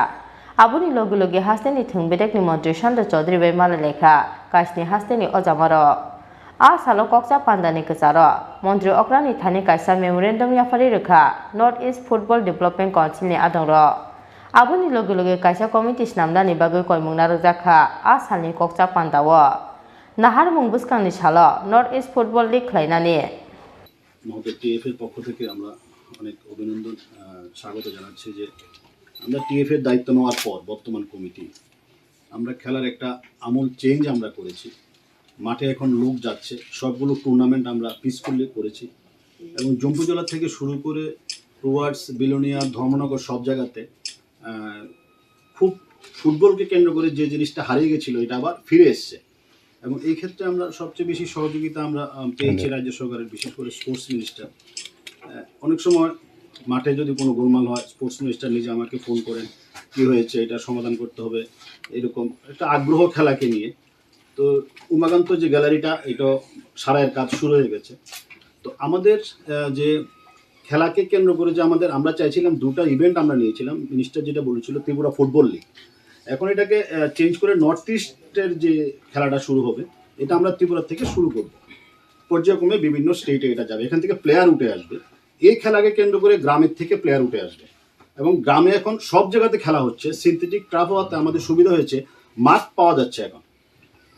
S1: abuni logi hasteni thungbedek ni Mantri Shanta Chaudhary bai malalekha kaisni hasteni ojamaro A salo koksa pandani kesaro Mantri Okra ni thani kaisa memorandum yafari rekha North East Football Development Council ni adongro abuni logi kaisa committee snamdani bagoi koimungna rjakha a salni koksa pandawo naharmung buskang ni salo North East Football League khlainani
S8: আমাদের TF এর পক্ষ থেকে আমরা অনেক অভিনন্দন স্বাগত জানাচ্ছি যে আমরা টিএফ এর দায়িত্ব নেওয়ার পর বর্তমান কমিটি আমরা খেলার একটা আমূল চেঞ্জ আমরা করেছি মাঠে এখন লোক যাচ্ছে সবগুলো টুর্নামেন্ট আমরা পিসফুলি করেছি এবং জম্পুজলা থেকে শুরু করে টুয়ার্ডস বিলোনিয়া ধর্মনগর সব জায়গাতে খুব ফুটবলকে কেন্দ্র করে যে জিনিসটা হারিয়ে গেছিল এটা আবার ফিরে এসছে এবং এই ক্ষেত্রে আমরা সবচেয়ে বেশি সহযোগিতা আমরা পেয়েছি রাজ্য সরকারের বিশেষ করে স্পোর্টস মিনিস্টার অনেক সময় মাঠে যদি কোনো গোলমাল হয় স্পোর্টস মিনিস্টার নিজে আমাকে ফোন করেন কী হয়েছে এটা সমাধান করতে হবে এরকম একটা আগ্রহ খেলাকে নিয়ে তো উমাকান্ত যে গ্যালারিটা এটা সারাইয়ের কাজ শুরু হয়ে গেছে তো আমাদের যে খেলাকে কেন্দ্র করে যে আমরা চাইছিলাম 2টা ইভেন্ট আমরা নিয়েছিলাম মিনিস্টার যেটা বলেছিল ত্রিপুরা ফুটবল লিগ এখন এটাকে চেঞ্জ করে নর্থ ইস্টের যে খেলাটা শুরু হবে এটা আমরা ত্রিপুরা থেকে শুরু করব পর্যায়ক্রমে বিভিন্ন স্টেটে এটা যাবে এখান থেকে প্লেয়ার উঠে আসবে এই খেলাকে কেন্দ্র করে গ্রামের থেকে প্লেয়ার উঠে আসবে এবং গ্রামে এখন সব জায়গাতে খেলা হচ্ছে সিনথেটিক ট্রাফ হওয়াতে আমাদের সুবিধা হয়েছে মাঠ পাওয়া যাচ্ছে এখন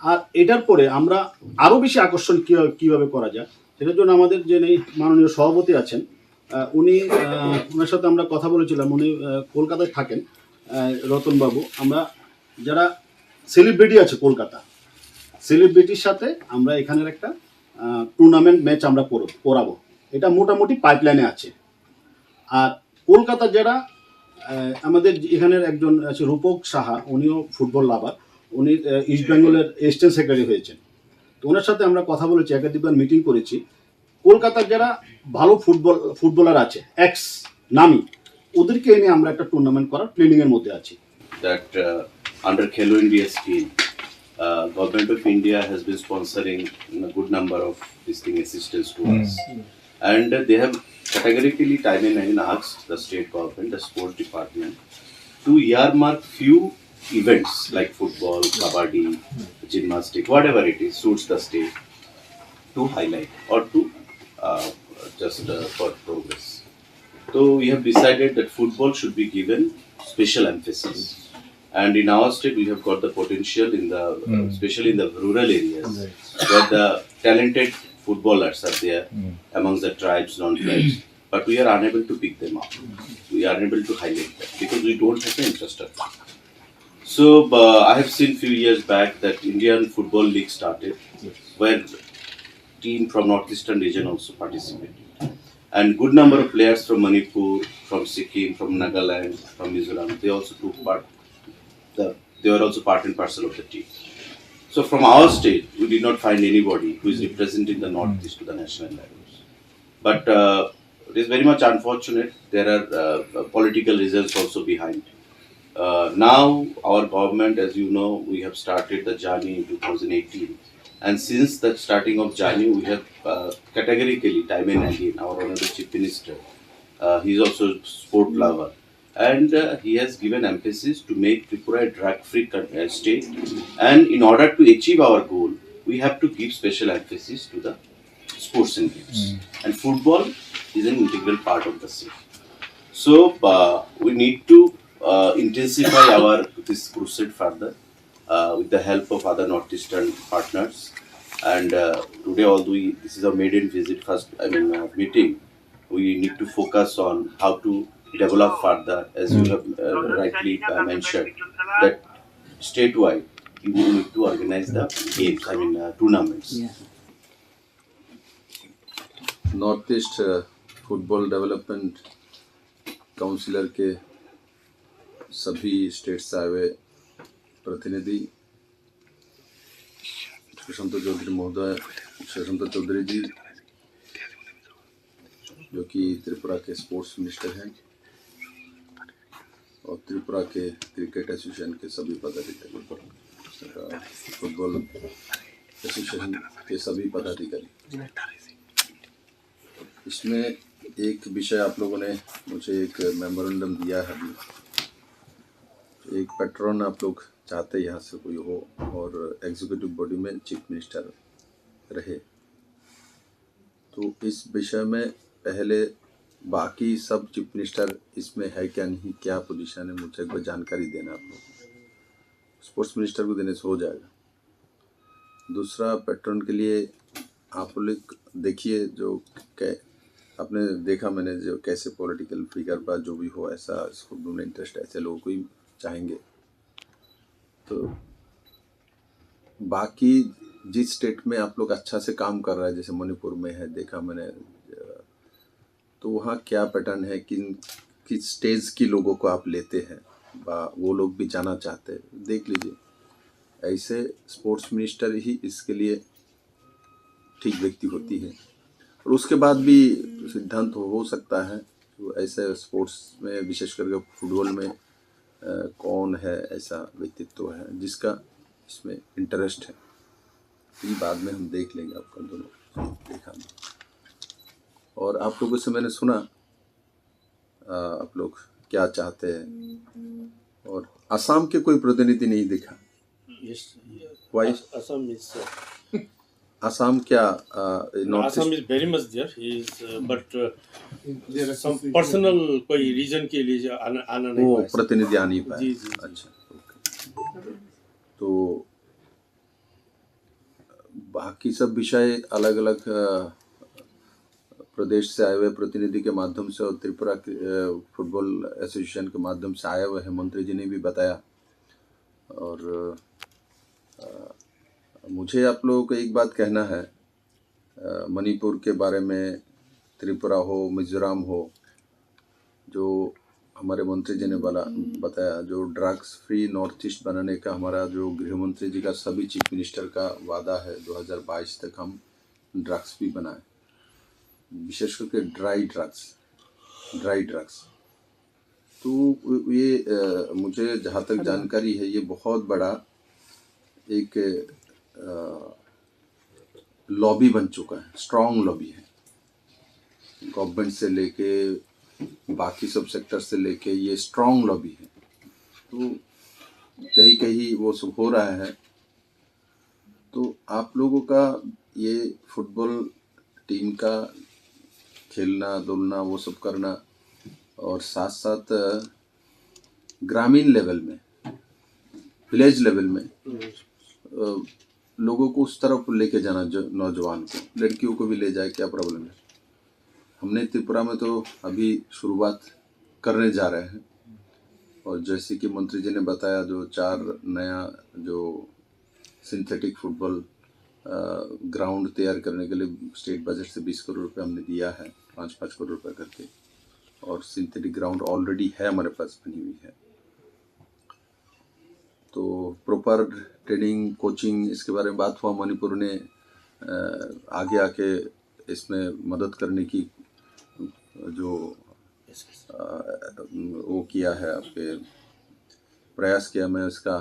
S8: আর এটার পরে আমরা আরও বেশি আকর্ষণ কীভাবে করা যায় সেটার জন্য আমাদের যে মাননীয় সভাপতি আছেন উনি ওনার সাথে আমরা কথা বলেছিলাম উনি কলকাতায় থাকেন রতনবাবু আমরা যারা সেলিব্রিটি আছে কলকাতা সেলিব্রিটির সাথে আমরা এখানের একটা টুর্নামেন্ট ম্যাচ আমরা করাবো এটা মোটামুটি পাইপলাইনে আছে আর কলকাতা যারা আমাদের এখানের একজন আছে রূপক সাহা উনিও ফুটবল লাভার উনি ইস্ট বেঙ্গলের অ্যাসিস্ট্যান্ট সেক্রেটারি হয়েছেন তো ওনার সাথে আমরা কথা বলেছি, একাধিকবার মিটিং করেছি। কলকাতার যারা ভালো ফুটবলার আছে, এক্স নামি, ওদেরকে এনে আমরা একটা টুর্নামেন্ট করার প্ল্যানিং এর মধ্যে আছি।
S9: That under Khelo India scheme, Government of India has been sponsoring a good number of these thing assistance to us, and they have categorically time and asked the state government, the sports department, to earmark few events like football, kabaddi, gymnastics, whatever it is, suits the state, to highlight or to just for progress. So we have decided that football should be given special emphasis. And in our state, we have got the potential in the, especially in the rural areas, where the talented footballers are there amongst the tribes, non-tribes. But we are unable to pick them up. We are unable to highlight them because we don't have the infrastructure. So I have seen few years back that Indian Football League started, where team from Northeastern region also participated. And good number of players from Manipur, from Sikkim, from Nagaland, from Mizoram, they also took part. They were also part and parcel of the team. So from our state, we did not find anybody who is representing the Northeast to the national levels. But it is very much unfortunate. There are political reasons also behind. Now our government, as you know, we have started the journey in 2018. And since the starting of journey, we have categorically, time and again, our Honorable Chief Minister, he is also a sport lover. And he has given emphasis to make Tripura a drug-free state. And in order to achieve our goal, we have to give special emphasis to the sports and games. And football is an integral part of the state. So we need to intensify this crusade further with the help of other northeastern partners. And today, although this is a maiden visit, meeting, we need to focus on how to develop further, as you have rightly mentioned, that statewide you need to organize the games, tournaments.
S10: North east football development councillor के सभी state से आए हुए प्रतिनिधि, शशंत चौधरी जी जो कि त्रिपुरा के sports minister हैं, और त्रिपुरा के क्रिकेट एसोसिएशन के सभी पदाधिकारी, फुटबॉल एसोसिएशन के सभी पदाधिकारी। इसमें एक विषय आप लोगों ने मुझे एक मेमोरेंडम दिया है अभी, एक पैट्रन आप लोग चाहते यहाँ से कोई हो और एग्जीक्यूटिव बॉडी में चीफ मिनिस्टर रहे। तो इस विषय में पहले बाकी सब चीफ मिनिस्टर इसमें है क्या नहीं, क्या पोजीशन है, मुझे एक बार जानकारी देना आप लोग। स्पोर्ट्स मिनिस्टर को देने से हो जाएगा। दूसरा, पैट्रन के लिए आप लोग देखिए, जो आपने देखा मैंने जो कैसे पॉलिटिकल फिगर पर जो भी हो ऐसा फुटबॉल में इंटरेस्ट ऐसे लोगों को ही चाहेंगे। तो बाकी जिस स्टेट में आप लोग अच्छा से काम कर रहा है, जैसे मणिपुर में है देखा मैंने, तो वहाँ क्या पैटर्न है, किस स्टेज की लोगों को आप लेते हैं, वो लोग भी जाना चाहते हैं, देख लीजिए। ऐसे स्पोर्ट्स मिनिस्टर ही इसके लिए ठीक व्यक्ति होती है। और उसके बाद भी सिद्धांत हो सकता है तो ऐसे स्पोर्ट्स में, विशेष करके फुटबॉल में कौन है ऐसा व्यक्तित्व है जिसका इसमें इंटरेस्ट है, ये बाद में हम देख लेंगे। आपका दोनों देखा नहीं। और आप लोगों से मैंने सुना आप लोग क्या चाहते हैं, और असम के कोई प्रतिनिधि नहीं दिखा। Assam क्या
S11: Assam is very much there. He is, but there is some personal कोई reason के लिए आना नहीं
S10: वो
S11: पाया।
S10: प्रतिनिधि आ नहीं पाए।
S11: जी।
S10: अच्छा, तो बाकी सब विषय अलग अलग प्रदेश से आए हुए प्रतिनिधि के माध्यम से और त्रिपुरा फुटबॉल एसोसिएशन के माध्यम से आए हुए हैं, मंत्री जी ने भी बताया। और मुझे आप लोगों को एक बात कहना है, मणिपुर के बारे में, त्रिपुरा हो, मिजोरम हो, जो हमारे मंत्री जी ने बताया, जो ड्रग्स फ्री नॉर्थ ईस्ट बनाने का हमारा जो गृह मंत्री जी का सभी चीफ मिनिस्टर का वादा है, 2022 तक हम ड्रग्स भी बनाएं, विशेष करके ड्राई ड्रग्स। तो ये मुझे जहाँ तक जानकारी है, ये बहुत बड़ा एक लॉबी बन चुका है, स्ट्रॉन्ग लॉबी है, गवर्नमेंट से लेके बाकी सब सेक्टर से लेके ये स्ट्रॉन्ग लॉबी है। तो कहीं कहीं वो सब हो रहा है। तो आप लोगों का ये फुटबॉल टीम का खेलना धुलना वो सब करना, और साथ साथ ग्रामीण लेवल में, विलेज लेवल में लोगों को उस तरफ लेके जाना, जो नौजवान को, लड़कियों को भी ले जाए, क्या प्रॉब्लम है। हमने त्रिपुरा में तो अभी शुरुआत करने जा रहे हैं, और जैसे कि मंत्री जी ने बताया, जो 4 नया जो सिंथेटिक फुटबॉल ग्राउंड तैयार करने के लिए स्टेट बजट से 20 करोड़ रुपये हमने दिया है, 5-5 करोड़ रुपये करके, और सिंथेटिक ग्राउंड ऑलरेडी है हमारे पास, बनी हुई है। तो प्रॉपर ट्रेनिंग कोचिंग इसके बारे में बात हुआ, मणिपुर ने आगे आके इसमें मदद करने की जो वो किया है, आपके प्रयास किया, मैं इसका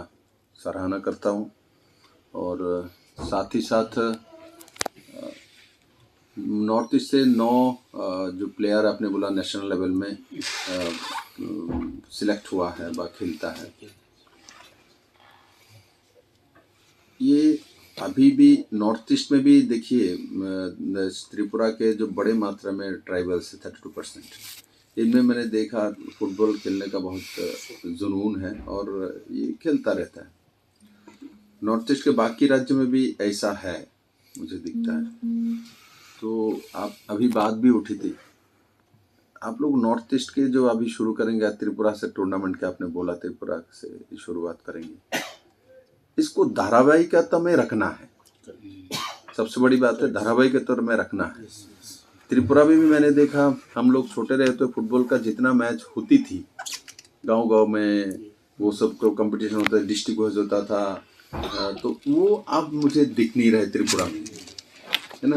S10: सराहना करता हूँ। और साथ ही साथ नॉर्थ ईस्ट से 9 जो प्लेयर आपने बोला नेशनल लेवल में सिलेक्ट हुआ है, खेलता है। ये अभी भी नॉर्थ ईस्ट में भी देखिए, त्रिपुरा के जो बड़े मात्रा में ट्राइबल्स है 32%, इनमें मैंने देखा फुटबॉल खेलने का बहुत जुनून है, और ये खेलता रहता है। नॉर्थ ईस्ट के बाकी राज्य में भी ऐसा है, मुझे दिखता है। तो आप अभी बात भी उठी थी, आप लोग नॉर्थ ईस्ट के जो अभी शुरू करेंगे त्रिपुरा से टूर्नामेंट के, आपने बोला त्रिपुरा से शुरुआत करेंगे, इसको धारावाहिकता में रखना है। सबसे बड़ी बात है, धारावाहिकता में रखना है। त्रिपुरा में भी मैंने देखा, हम लोग छोटे रहे तो फुटबॉल का जितना मैच होती थी गांव में, वो सब को कंपटीशन होता है, डिस्ट्रिक्ट वाइज होता था, तो वो अब मुझे दिख नहीं रहे त्रिपुरा में, है ना।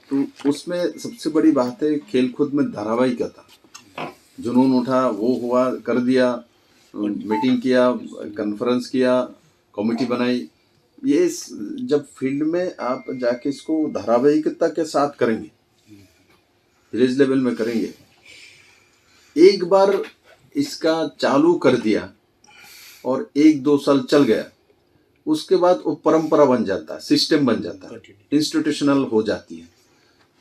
S10: तो उसमें सबसे बड़ी बात है खेल कूद में धारावाहिकता, जुनून उठा, वो हुआ, कर दिया, मीटिंग किया, कॉन्फ्रेंस किया, कमेटी बनाई। ये जब फील्ड में आप जाके इसको धारावाहिकता के साथ करेंगे, विलेज लेवल में करेंगे, एक बार इसका चालू कर दिया और 1-2 साल चल गया, उसके बाद वो परंपरा बन जाता है, सिस्टम बन जाता है, इंस्टीट्यूशनल हो जाती है।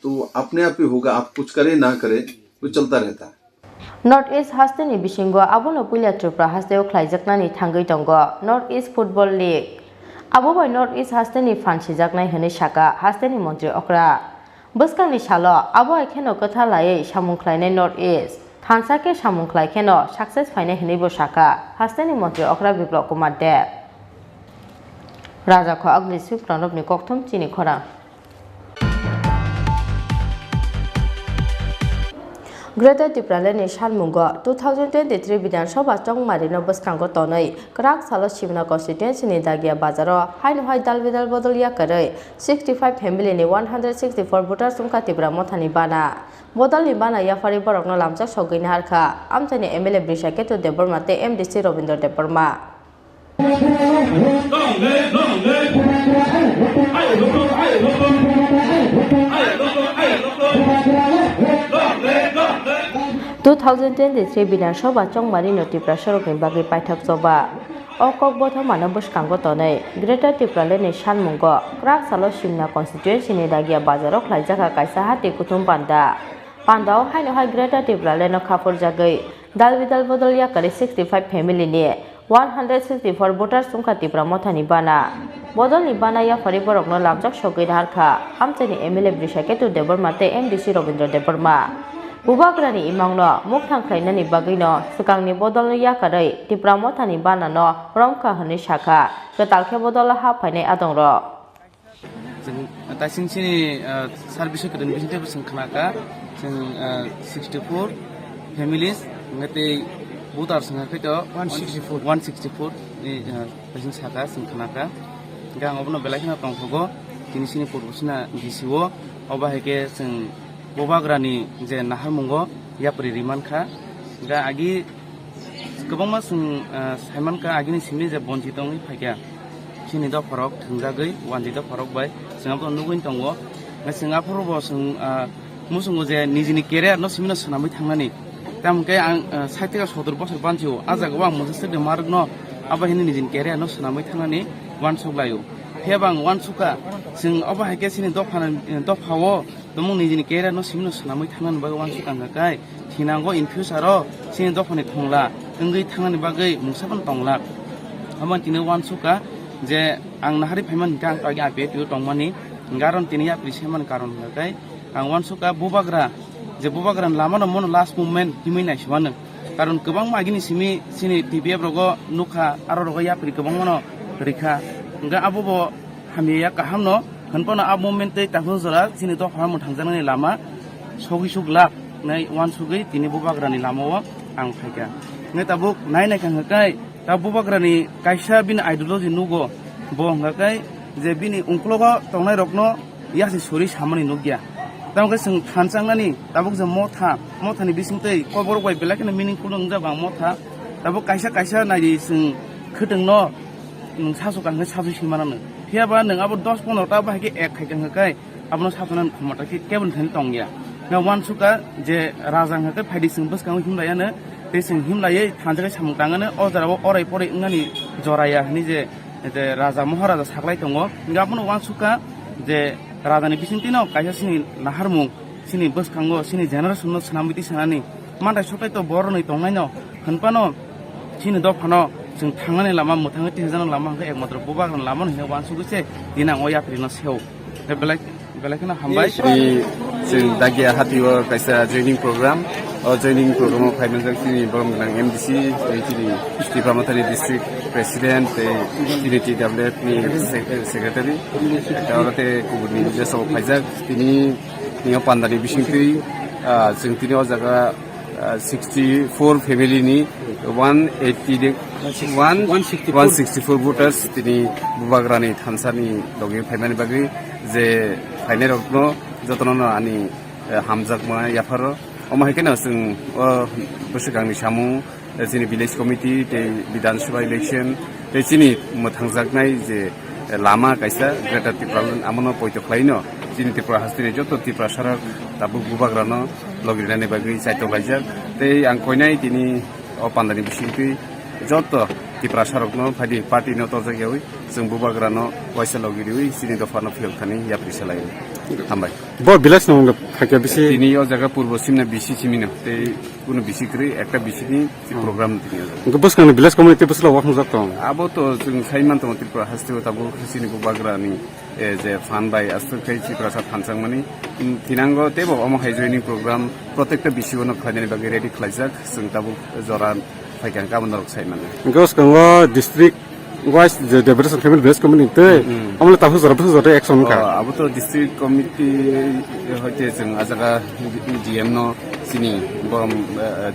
S10: तो अपने आप ही होगा, आप कुछ करें ना करें, वो चलता रहता है।
S1: नॉर्थ ईस्ट हास्टेनी बिशिंगो आबोनो पुलिया त्रिपुरा हास्टेओ ख्लाइजाकनानि थांगै दंगो नॉर्थ ईस्ट फुटबल लीग आबो बाय नॉर्थ ईस्ट हास्टेनी फानसिजाकनाय हनै साका हास्टेनी मंत्री अक्रा बसकांनि सालो आबो आइखेनो कथा लायै सामुंख्लायनाय नॉर्थ ईस्ट थानसाके सामुंख्लायखेनो सक्सेस फायनाय हनैबो साका हास्टेनी मंत्री अक्रा बिप्लब कुमार देव राजाखौ अग्नि सुप्रानबनि कक्थम चिनि खरां Greater Tripura Salmungo 2023 Vidansabha Chongmarino Boskango Tonoi Krak Salo Shimna constituency ni Dagia Bazaro Hain Hai Dalvidal Bodolia Kare 65 family ni 164 voters Sumka Tripura Mothani Bana Bodal ni Bana Yafari Borokno Lamjak Sogini Harka Amtani MLA Brishaketu Debormate MDC Robindor Deborma Vidansabha Chongmarino Tripura Sorokni Bagi Paithak Soba Okok Bothomano Boskango Tonei Greater Tripura Salmungo Krak Salo Shimna constituency ni Dagia Bazaro Khlaijaka Kaisa Hati Kutum Pandao Haino Hai Greater Tripura no Khapur Jagai Dalvidal Bodolia Kare 65 family ni 164 voters Sumka Tripura Mothani Bana Bodol ni Bana Yafari Borokno Lamjak Sogin Harka Amchani MLA Brishaketu Debormate MDC Robindor Deborma Bubagrani imangno muktang khlainani bagino sukangni bodolno yakarai Tripura Mothani banano romka honi shaka ketalkhe bodol ha phainai adongro
S12: जों दासिमसिनि service होदों बिसिनि table जों खानाका जों 64 families ngati butar sanga kito 164 ni pasing saka sing khanaka gang obno belakina tongkhogo tinisini purbusina gisiwo oba heke sing bobagrani je naharmungo yapri rimanka ga agi गोबां जों साइमानका आगिनि सिमनि जे बनजि दं फायगा सिनि द फरक थंजागै वानजि द फरक बाय जोंहाबो नुगैन दङ सिंगापुरबो जों मुसुंगो जे निजिनि केरियार न सिमना सोनामै थांनानै तामके आं साइटेगा सदर बसर बानजिउ आजागो आं मोनसे सोदो मार्ग न आबा हिनि निजिनि केरियार न सोनामै थांनानै वान सब्लायो फेबां वान सुका जों अबा हायके सिनि दफावो दमं निजिनि केरियार न सिमना सोनामै थांनानै बा वान सुका गाय थिनांगो इन फ्यूचारो सिनि दफानि थंला ओंगै थांनानै बागै मुसाफोन तंला हामान तिनो वान सुका जे आं नाहारि फाइमान गां पागि आपे पिउ तंमानि गारन तिनि या प्रिसेमान कारण गाय आं वान सुका बुबाग्रा जे बुबाग्रा लामानो मन लास्ट मुभमेन्ट हिमै नायसवानो कारण गोबां मागिनि सिनि टिभिएफ रगो नुखा आरो रगो या प्रि गोबां मनो रिखा गा आबोबो हामिया काहामनो हनपना आ मुभमेन्ट तै ताखो जरा सिनि दफा मो थांजानानै लामा सगिसुग लाख नै वान सुगै तिनि बुबाग्रानि लामाव आं फायगा ने tabuk nai nai kang kai tabu bagrani kaisa bin ideology nugo bo ngakai je bini ungklogo tongnai rokno yasi suri samani nugya tamke sing thansangnani tabuk je mothani bisingtei koborok bai belakene meaningful ngja bang motha tabuk kaisa nai sing khotengno sasu kang sasu simanano phiaba nang abo 10-15 ta bahike ek khai kang kai abno sasanan khomata ki kebon thani tongya na wan suka je raja ngakai phaidi sing bus kang himlayane तेसिं हिमलायै थांजाय सामुताङानो अजाराव अराय परै इंगानि जराया नि जे राजा महाराजा साग्लाय दङ गाबनो वानसुका जे राजानि बिसिंतिनो कायसिनि नाहारमुं सिनि बसखांगो सिनि जेनारेशननो सनामिति सनानि मानदाय सकाय तो बरनै दंनायनो हनपानो सिनि दफानो जों थांनानै लामा मोथाङै तिनजानो लामा हांखो एकमात्र बुबागन लामा हिनो वानसुगसे दिनां अयाफ्रिनो सेव बेलायखनो हामबाय
S13: जों दागिया हातियो कायसा training programme joining program of financial sini program ng MDC sini Tipramotani district president sini TWF ni secretary daurate kubuni jeso phaijak tini niyo pandani bisingtri जों tini o jaga 64 family ni 164 voters tini bubagrani thansani logi phaimani bagi je phaine rokno jotono ani hamjak ma yafaro अमाहिकेना जों बोसोरगांनि सामु जोंनि village committee Vidhan Sabha election जोंनि मोथांजागनाय जे लामा कायसा ग्रेटार त्रिपुरा आमनो पयत खालायनो जोंनि त्रिपुरा हास्तिनि जत त्रिपुरा सारा दाबो गुबाग्रानो लगिरनानै बागै साइतो लायजाक आं कयनाय दिनै अपान्दानि बिसिंति जत त्रिपुरा सारकनो फादि पार्टिनो तजागायाव जों बुबाग्रानो वाइसा लगिरिwi जोंनि दफानो फेल खानि याप्रिसालायो हामबाय
S14: ब भिलेज नंगो फाके बिसि
S13: दिनै अ जागा पूर्व सिमना बिसि सिमिनो ते कुनो बिसिक्रि एकटा बिसिनि प्रग्राम दिनै
S14: बसखांनि भिलेज कमिटि बसला वाखं जातो
S13: आबो तो जों साइमान तो त्रिपुरा हास्तिव ताबो खसिनि बुबाग्रानि जे फान बाय आस्तुकै त्रिपुरा सा फानसांमानि थिनांगो तेबो अमहाय जयनिं प्रग्राम प्रत्येकटा बिसिवनो खायनानि बागै रेडि खालायजाक जों ताबो जरा फायगान गाबोन साइमान
S14: गसखांवा district wise the development family based community amle tafu jara bu jara action ka
S13: abo to district committee hoite jeng ajaga dm no sini borom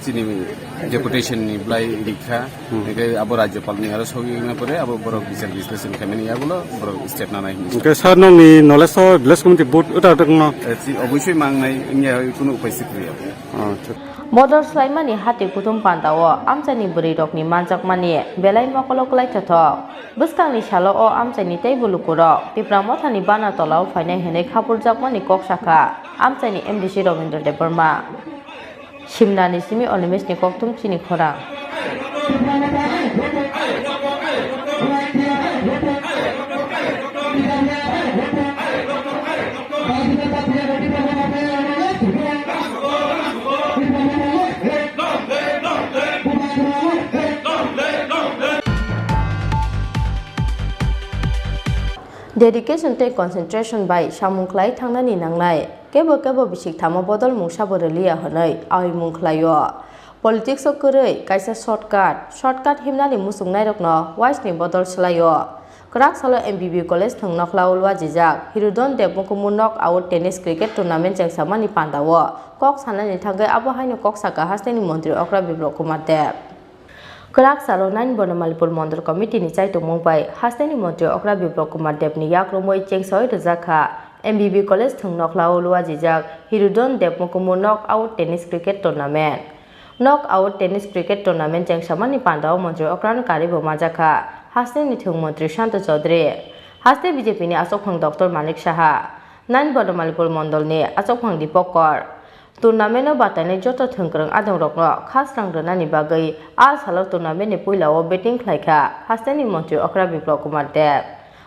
S13: sini deputation ni blai rikha ege abo rajyapal ni aro sogi na pore abo borok বিচার বিশ্লেষণ Khamenei yagulo borok step na nai
S14: ke sar no ni knowledge of village community board uta dengno
S13: obviously mangnai inya kuno upai sikri
S1: Model Slaimani hati kutum pandawo amcani beri rokni manjak mani belai makolok lai tato buskangni shalo o amcani tei bulukuro tipramothani bana tolau fainai hene khapurjak mani koksaka amcani MDC Ravindra Debarma Shimnani simi Olympics ni koktum Chini Khorang Dedication te concentration by samungklai thangnani nangnai kebo bisik thamo bodol mungsa boreliya honai Awaimung khlaio politics o koroi kaisa shortcut himnani musungnai rokno wise ni bodol slaio Kerak salo MBB College thungnok laulwa jijak Hirudon Depmukumu knock out tennis cricket tournament jengsamani pandawo kok sanani thangai abo haino kok saka hasteni mantri Okra Biplop Kumar Deb Kerak salo 9 Bonamalipur Mandal Committee ni chai tongmong bai hasteni mantri Okra Biplop Kumar Deb ni yakromoi chengsoi rejaka MBB College thungnok laulwa jijak Hirudon Depmukumu knock out tennis cricket tournament knock out tennis cricket tournament jengsamani pandawo mantri Okran karibo majaka Haste ni thung mantri Shanta Chaudhary Haste BJP ni Asokphang Dr Manik Saha Nan Bonamalipur Mandal ni Asokphang Deepak Kaur tournament batani joto thungkrang adong rokno khas rangrana ni bagai a salo tournament ni puilao batting khlaika Haste ni mantri Okra Biplop Kumar Deb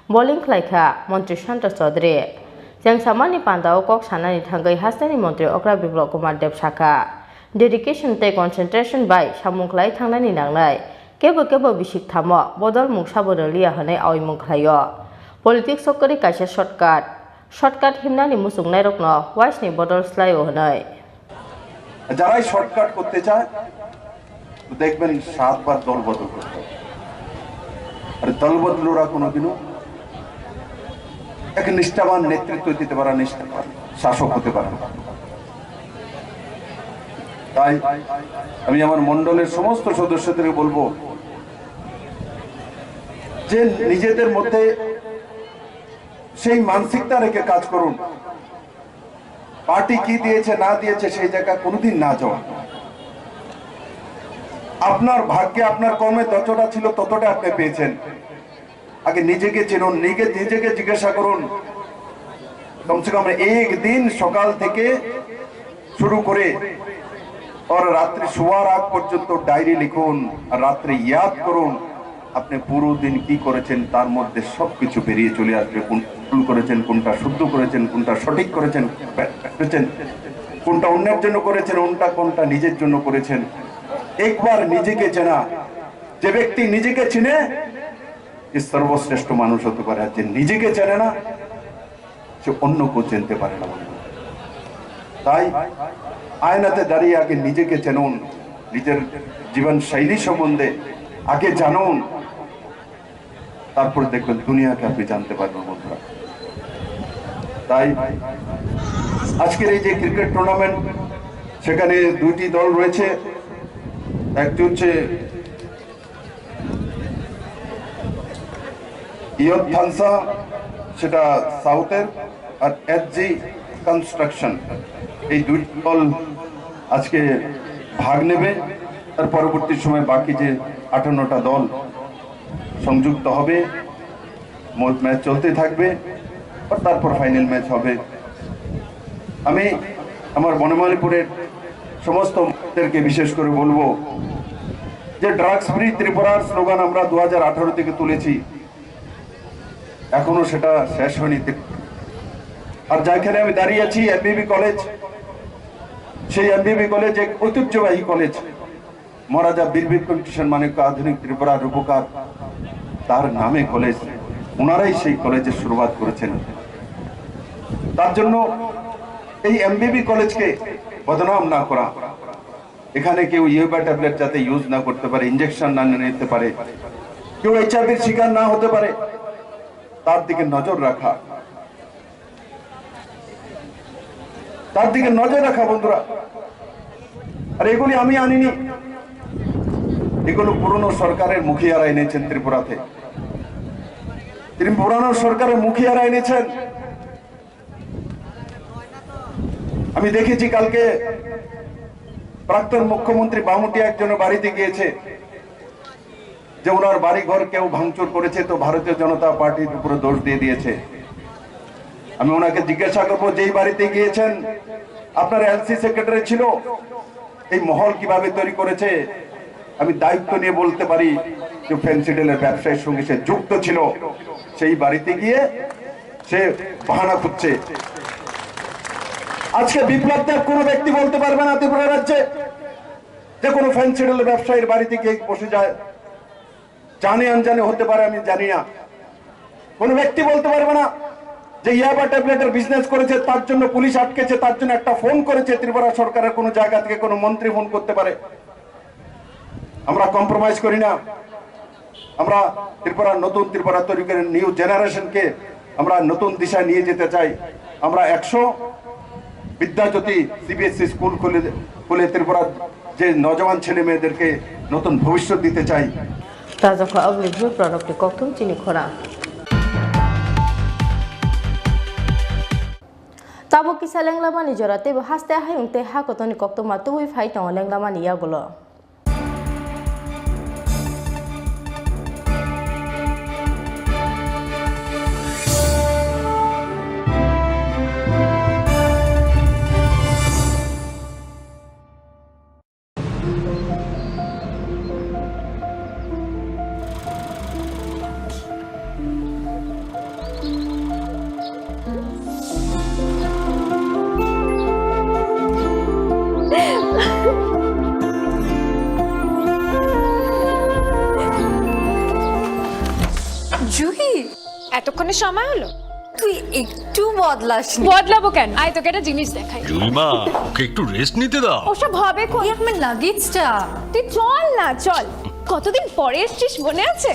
S1: bowling khlaika mantri Shanta Chaudhary jengsamani pandao kok sanani thangai Haste ni mantri Okra Biplop Kumar Deb saka dedication te concentration by samung khlai thangnani nangnai Kebo bisik thamo bodol mungsa bodoliya hanai Awaimung khlaio politics sokori kaisa shortcut himnani musungnai rokno wise ni bodol slaio hanai
S5: যারাই shortcut করতে চায় দেখবেন 7 বার দল বদল করতে আর দল বদলরা কোনোদিনও এক নিষ্ঠাবান নেতৃত্ব দিতে পারে নিষ্ঠাবান শাসক হতে পারে তাই আমি আমার মণ্ডলের সমস্ত সদস্যদের বলবো যে নিজেদের মধ্যে সেই মানসিকতা রেখে কাজ করুন পার্টি কি দিয়েছে না দিয়েছে সেই জায়গা কোনোদিন না যাওয়া আপনার ভাগ্যে আপনার কর্মে যতটা ছিল ততটা আপনি পেয়েছেন আগে নিজেকে চিনুন নিজেকে জিজ্ঞাসা করুন কমসে কম একদিন সকাল থেকে শুরু করে और रात्रि শোয়ার আগ পর্যন্ত ডায়েরি লিখুন আর রাতে ইয়াদ করুন আপনি পুরো দিন কি করেছেন তার মধ্যে সবকিছু বেরিয়ে চলে আসবে কোন ভুল করেছেন কোনটা শুদ্ধ করেছেন কোনটা সঠিক করেছেন কোনটা অন্যের জন্য করেছেন কোনটা নিজের জন্য করেছেন একবার নিজেকে চেনা যে ব্যক্তি নিজেকে চিনে সে সর্বশ্রেষ্ঠ মানুষ হতে পারে যে নিজেকে চেনে না সে অন্যকে চিনতে পারে না তাই আয়নাতে দাঁড়িয়ে আগে নিজেকে চেনুন নিজের জীবন শৈলী সম্বন্ধে আগে জানুন তারপর দেখবেন দুনিয়াকে আপনি জানতে পারবেন বন্ধুরা তাই আজকের এই যে ক্রিকেট টুর্নামেন্ট সেখানে দুইটি দল রয়েছে একটি হচ্ছে ইয়ত থানসা সেটা সাউথের আর এসজি কনস্ট্রাকশন এই দুই দল আজকে ভাগ নেবে তার পরবর্তী সময় বাকি যে 58টা দল সংযুক্ত হবে ম্যাচ চলতে থাকবে আর তারপর ফাইনাল ম্যাচ হবে আমি আমার বনমালীপুরের সমস্ত মানুষদেরকে বিশেষ করে বলবো যে ড্রাগস ফ্রি ত্রিপুরার স্লোগান আমরা 2018 থেকে তুলেছি এখনো সেটা শেষ হয়নি আর যেখানে আমি দাঁড়িয়ে আছি এমবিবি কলেজ সেই এমবিবি কলেজ এক ঐতিহ্যবাহী কলেজ মহারাজা বীর বিক্রম কিশোর মানিক্য আধুনিক ত্রিপুরার রূপকার তার নামে কলেজ ওনারাই সেই কলেজের শুরুয়াত করেছেন তার জন্য এই এমবিবি কলেজকে বদনাম না করা এখানে কেউ ইউবা ট্যাবলেট যাতে ইউজ না করতে পারে ইনজেকশন না নিতে পারে কেউ এইচআইভির শিকার না হতে পারে তার দিকে নজর রাখা বন্ধুরা আর এগুলি আমি আনিনি এগুলো পুরনো সরকারের মুখিয়ারা এনেছেন ত্রিপুরাতে পুরানো সরকারের মুখিয়ারা এনেছেন আমি দেখেছি কালকে প্রাক্তন মুখ্যমন্ত্রী বামুটিয়া একজনের বাড়িতে গিয়েছে যে ওনার বাড়ি ঘর কেউ ভাঙচুর করেছে তো ভারতীয় জনতা পার্টির উপরে দোষ দিয়ে দিয়েছে আমি ওনাকে জিজ্ঞাসা করবো যেই বাড়িতে গিয়েছেন আপনার এলসি সেক্রেটারি ছিল এই মহল কিভাবে তৈরি করেছে আমি দায়িত্ব নিয়ে বলতে পারি যে ফেন্সিডেলের ব্যবসায়ের সঙ্গে সে যুক্ত ছিল সেই বাড়িতে গিয়ে সে বাহানা খুঁজছে আজকে বিপ্লব দেব কোনো ব্যক্তি বলতে পারবে না ত্রিপুরা রাজ্যে যে কোনো ফেন্সিডেলের ব্যবসায়ীর বাড়িতে গিয়ে বসে যায় জানে আনজানে হতে পারে আমি জানি না কোনো ব্যক্তি বলতে পারবে না যে ইয়াবা ট্যাবলেটের বিজনেস করেছে তার জন্য পুলিশ আটকেছে তার জন্য একটা ফোন করেছে ত্রিপুরা সরকারের কোনো জায়গা থেকে কোনো মন্ত্রী ফোন করতে পারে আমরা কম্প্রোমাইজ করি না আমরা নতুন ত্রিপুরা তৈরি করে নিউ জেনারেশনকে আমরা নতুন দিশায় নিয়ে যেতে চাই। আমরা 100 বিদ্যাজ্যোতি সিবিএসসি স্কুল খুলে ত্রিপুরার যে নজওয়ান ছেলে মেয়েদেরকে নতুন ভবিষ্যৎ দিতে চাই।
S1: তাজা অবলিভিউ প্রডক্টে কক্তুম চিনি খোরা তাবো কিসা লেংলামানি জরাতে হাসতে হাইংতে হাকতনি কক্তুমা তুই ফাই তং লেংলামানি ইয়াগুলো
S15: জুহি এতক্ষণে সময় হলো তুই একটু বদলাসনি বদলাবো কেন আয় তোকে একটা জিনিস দেখাই
S16: জুইমা ওকে একটু রেস্ট নিতে দাও
S15: ওসব হবে কোন আমার লাগেজটা তুই চল না চল কতদিন পরে এসেছিস মনে আছে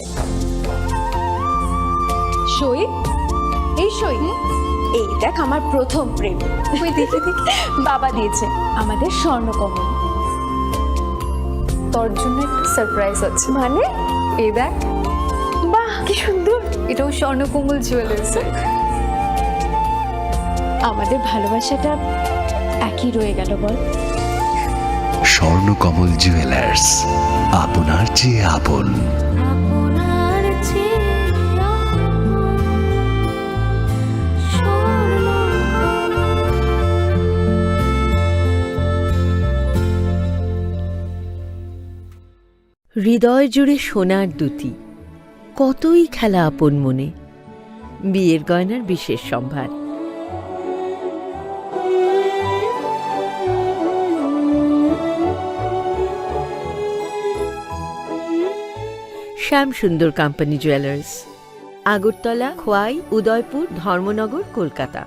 S15: সই এই সই এই দেখ আমার প্রথম প্রেম তুই দেখে বাবা দিয়েছে আমাদের স্বর্ণকমল তোর জন্য একটা সারপ্রাইজ আছে মানে এই দেখ বাহ কি সুন্দর এটাও স্বর্ণকমল জুয়েলার্স আমাদের ভালোবাসাটা একই রয়ে গেল বল
S17: স্বর্ণকমল জুয়েলার্স আপনার চেয়ে আপন
S18: হৃদয় জুড়ে সোনার দুটি কতই খেলা আপন মনে বিয়ের গয়নার বিশেষ সম্ভার শ্যামসুন্দর কোম্পানি জুয়েলার্স আগরতলা খোয়াই উদয়পুর ধর্মনগর কলকাতা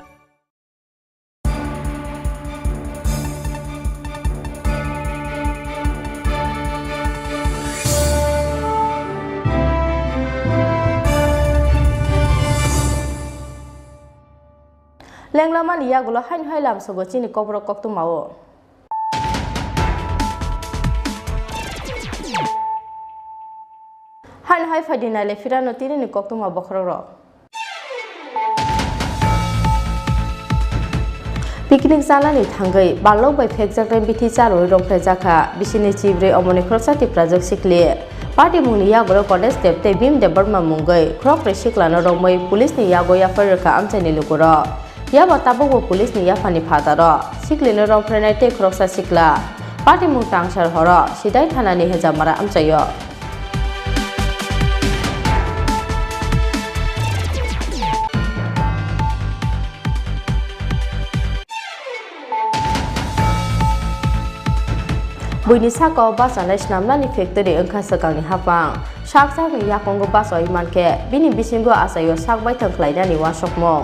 S1: লেংলামানি ইয়াগুলো হাইন হাইলাম সগো চিনি কবর কক্তুমাও হাইন হাই ফাইদিনালে ফিরানো তিনি কক্তুমা বখরর পিকনিক জানানি थांगै बालौ बै फेकजाग्रेन बिथि चारोय रंफ्राय जाखा बिसिनि चिब्रे अमनि खरसाति प्राजक सिखले पार्टी मुंनि यागरो कलेज देबते भीम देबरमा मुंगै ख्रक्रे सिखलानो रंमै पुलिसनि यागो याफरखा आमचानि लुगुरो याबा ताबो पुलिसनि याफानि फादार सिखलिनो रंफ्रायनाय ते खरसा सिखला पार्टी मुं टांसार हर सिदाय थानानि हेजामारा आमचायो Buini sako basa na snamnani factory engkha sakangni hapang sak sakni yakongo basa imanke bini bisingo asayo sakbai thanklainani wasokmo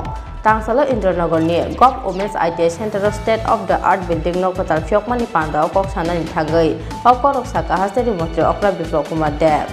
S1: tangsalo Indranagarni Gov Women's IT Center of State of the Art Building no kotal fyokmani pandao kok sanani thangai okorok saka hasteri mantri Okra Biplop Kumar Dev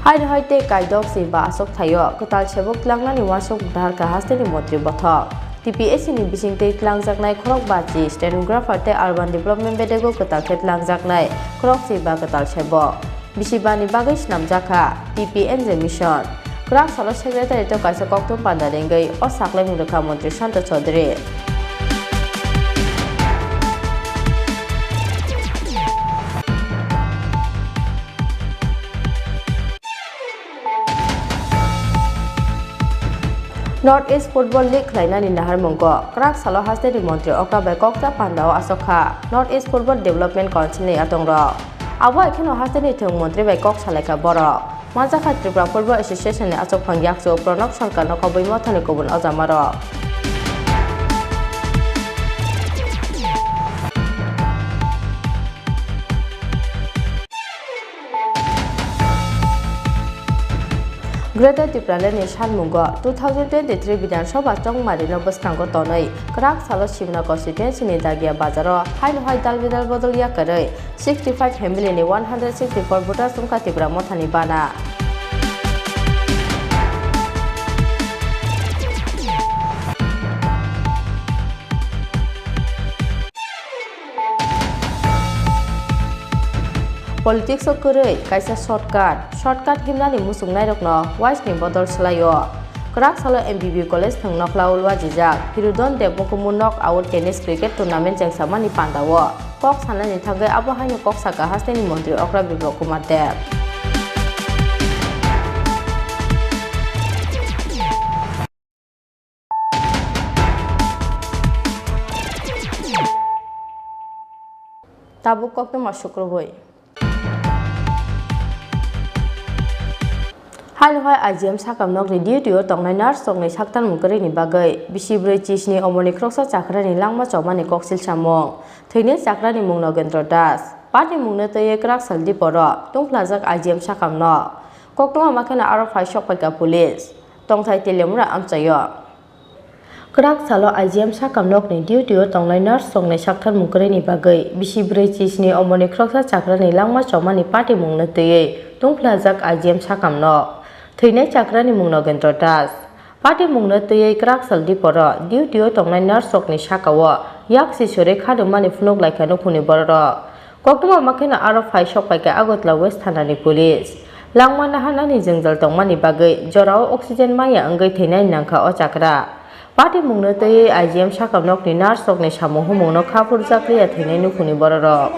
S1: हाइर हाइते कायदक सिबा आसक थायो कताल सेबक लांगनानि वासक धारका हास्तेनि मन्त्रि बथक TPSC नि बिसिंगते लांगजाकनाय खरक बाजी स्टेनोग्राफार ते अर्बान डेभलपमेन्ट बेदेगो कताल खेत लांगजाकनाय खरक सिबा कताल सेबक बिसिबानि बागै स्नामजाखा टीपीएनजे मिशन क्राक सालो सेक्रेटारि तो कायसा कक्तम पान्दारेंगै अ साखलाय मुंडखा मन्त्रि Shanta Chaudhuri north east football league खलायनानि नाहारमंगो क्राक सालो हास्तेनि मन्त्रि अक्रा बेकक्ता पान्दाव आसखा north east football development council नि आतंग्र आबो एखेनो हास्तेनि थों मन्त्रि बेकक सालायखा बर माजाखा त्रिपुरा फुटबॉल एसोसिएशन नि आचक फांग्याकसो प्रणब सरकार न कबै मथानि गुबुन अजामार Greater Tripura Shanmungo 2023 Vidansabha Chongmarino Boskango Tonoi Krak Salo Shimna constituency ni Dagia Bazaro Hain Hoi Dalvidal Bodol Yakare 65 family ni 164 voters Sumka Tripura Mothani Bana Politics of Kurei, Kaisa shortcut himnani musung nairokno, wise ni bodol slayo. Krak salo MBB College thang nokla ulwa jijak, Hirudon Debmukumu knock out tennis cricket tournament jang samani pandawo. Kok sanani thagai abohani kok saka hasteni Montri Okra Biplop Kumar Deb. Tabuk kok nomor syukruboi. Hain hoi IGM sakam nok radio dio tongnai nars tongnai saktan mukari ni bagai bisibroi chisni omoni kroksa chakra ni langma chomani koksil samong thine chakra ni mung Nagendra Das party mungna teye krak saldi poro tongplajak IGM sakam no koktong amakena aro faishok paika police tongthai telemura amchayo krak salo IGM sakam nok ni dio dio tongnai nars tongnai saktan mukari ni bagai bisibroi chisni omoni kroksa chakra ni langma chomani party mungna teye tongplajak IGM sakam no Thine chakrani mung Nagendra Das party mungna teye krak saldi poro diu diu tongnai narsok ni sakawo yak sisore khadumani phunok laikhano phuni bororo koktuma makena aro faishok paika Agotla West thanani police langma nahanani jengjal tongmani bagai jorao oxygen maya angai thinai nangkha o chakra party mungna teye IGM sakamnok ni narsok ni samuhu mungno khapur jakriya thinai nu phuni bororo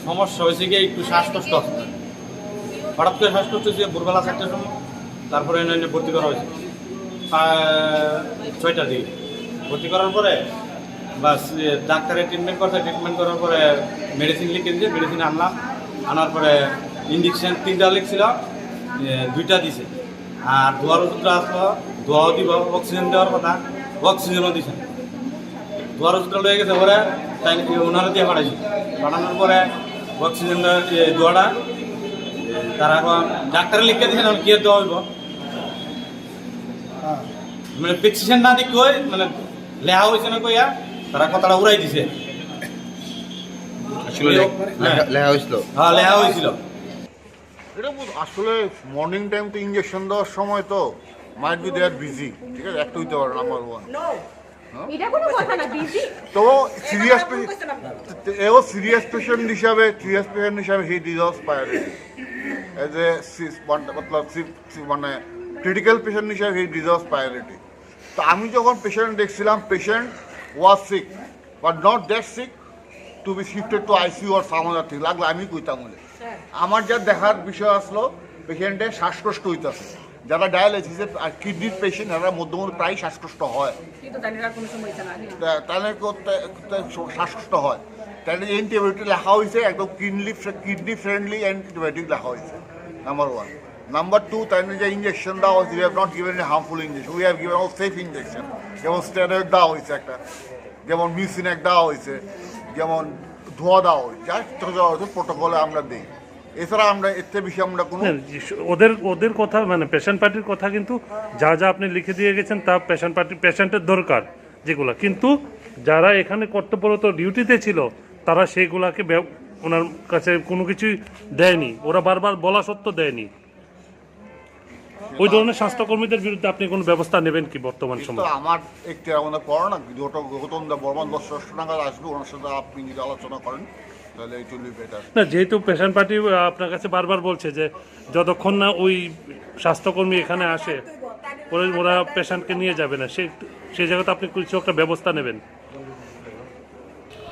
S19: সমস্যা হয়েছে কি একটু শ্বাসকষ্ট হঠাৎ করে শ্বাসকষ্ট হচ্ছে ভোরবেলা 4টার সময় তারপরে এনে ভর্তি করা হয়েছে 6টার দিকে ভর্তি করার পরে বাস ডাক্তারের ট্রিটমেন্ট করার পরে মেডিসিন লিখে দিয়েছে মেডিসিন আনলাম আনার পরে ইঞ্জেকশন 3টা লিখছিল 2টা দিছে আর ধোয়ার ওষুধটা আসলো ধোয়াও দিব অক্সিজেন দেওয়ার কথা অক্সিজেনও দিছে ধোয়ার ওষুধটা লয়ে গেছে পরে তাই ওনারা দিয়ে পাঠাইছি পাঠানোর পরে অক্সিজেন দোয়াটা তারা এখন ডাক্তারে লিখে দিয়েছেন কি দেওয়া হইব মানে প্রেসক্রিপশন না দিক কই মানে লেখা হয়েছে না কইয়া তারা কথাটা উড়াই দিছে
S20: লেখা হয়েছিল
S19: হ্যাঁ লেখা হয়েছিল
S20: এটা আসলে মর্নিং টাইম তো ইঞ্জেকশন দেওয়ার সময় তো মাইট বি দেয়ার বিজি ঠিক আছে একটা হইতে পারে নাম্বার 1
S2: এটা কোনো কথা না বিজি
S20: তো সিরিয়াস পেশেন্ট হিসাবে হি ডিজার্ভস প্রায়োরিটি এজ এ মানে ক্রিটিক্যাল পেশেন্ট হিসাবে হি ডিজার্ভস প্রায়োরিটি তো আমি যখন পেশেন্ট দেখছিলাম patient was sick but not that sick to be shifted to ICU আর সাম আদার থিং লাগলো আমি কইতাম বলে আমার যা দেখার বিষয় আসলো পেশেন্টের শ্বাসকষ্ট হইতেছে যারা ডায়ালিসিসের কিডনির পেশেন্ট তারা মধ্যে মধ্যে প্রায় শ্বাসকষ্ট হয় তাহলে শ্বাসকষ্ট হয় তাহলে অ্যান্টিবায়োটিক লেখা হয়েছে একদম কিডনি ফ্রেন্ডলি অ্যান্টিবায়োটিক লেখা হয়েছে নাম্বার 1 নাম্বার 2 তাহলে যে ইঞ্জেকশন দেওয়া হয়েছে we have not given a harmful injection we have given all safe injection যেমন স্টেরয়েড দেওয়া হয়েছে একটা যেমন মিউসিনেক দেওয়া হয়েছে যেমন ধোয়া দেওয়া হয়েছে যা দেওয়া হয়েছে প্রোটোকলে আমরা দিই এছাড়া আমরা এতে বেশি আমরা কোনো
S21: ওদের কথা মানে পেশেন্ট পার্টির কথা কিন্তু যা যা আপনি লিখে দিয়ে গেছেন তা পেশেন্টের দরকার যেগুলো কিন্তু যারা এখানে কর্তব্যরত ডিউটিতে ছিল তারা সেইগুলাকে ওনার কাছে কোনো কিছুই দেয়নি ওরা বারবার বলা সত্ত্বেও দেয়নি ওই ধরনের স্বাস্থ্যকর্মীদের বিরুদ্ধে আপনি কোনো ব্যবস্থা নেবেন কি বর্তমান সময়
S20: আমার একটি আমাদের পড়া না গৌতম বর্মন 10 টাকা আসবে ওনার সাথে আপনি যদি আলোচনা করেন তাহলে ইট উইল বি বেটার
S21: না যেহেতু পেশেন্ট পার্টি আপনার কাছে বারবার বলছে যে যতক্ষণ না ওই স্বাস্থ্যকর্মী এখানে আসে ওরা পেশেন্টকে নিয়ে যাবে না সেই জায়গাতে আপনি কিছু একটা ব্যবস্থা নেবেন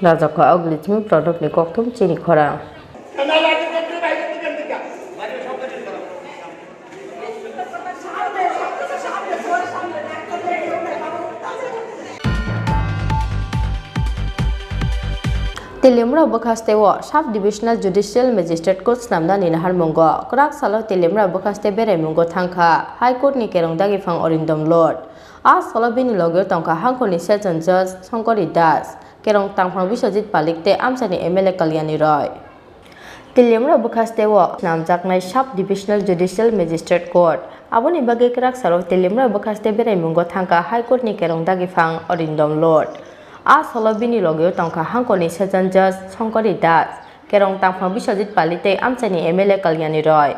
S1: Raja ko aglitmi product ni koktum Chini Khorang Telimra Bokastewa, Sub Divisional Judicial Magistrate Court Snamda Nilahar Mungo, Krak Salo Telimra Bokaste Bere Mungo Tanka, High Court Nikerong Dagifang Orindom Lord. As Solobini Logo Tonka Hankoni Seton Judge Songori Das, Kerong Tangpang Bisojit Palikte Amsani MLA Kalyani Roy. Telimra Bokastewa, Namjaknai Sub Divisional Judicial Magistrate Court. Aboni bagi kerak saro Telimra Bokaste Bere Mungo Tanka High Court Nikerong Dagifang Orindom Lord. As Solobini Logo Tonka Hankoni Seton Judge Songori Das, Kerong Tangpang Bisojit Palite Amsani MLA Kalyani Roy.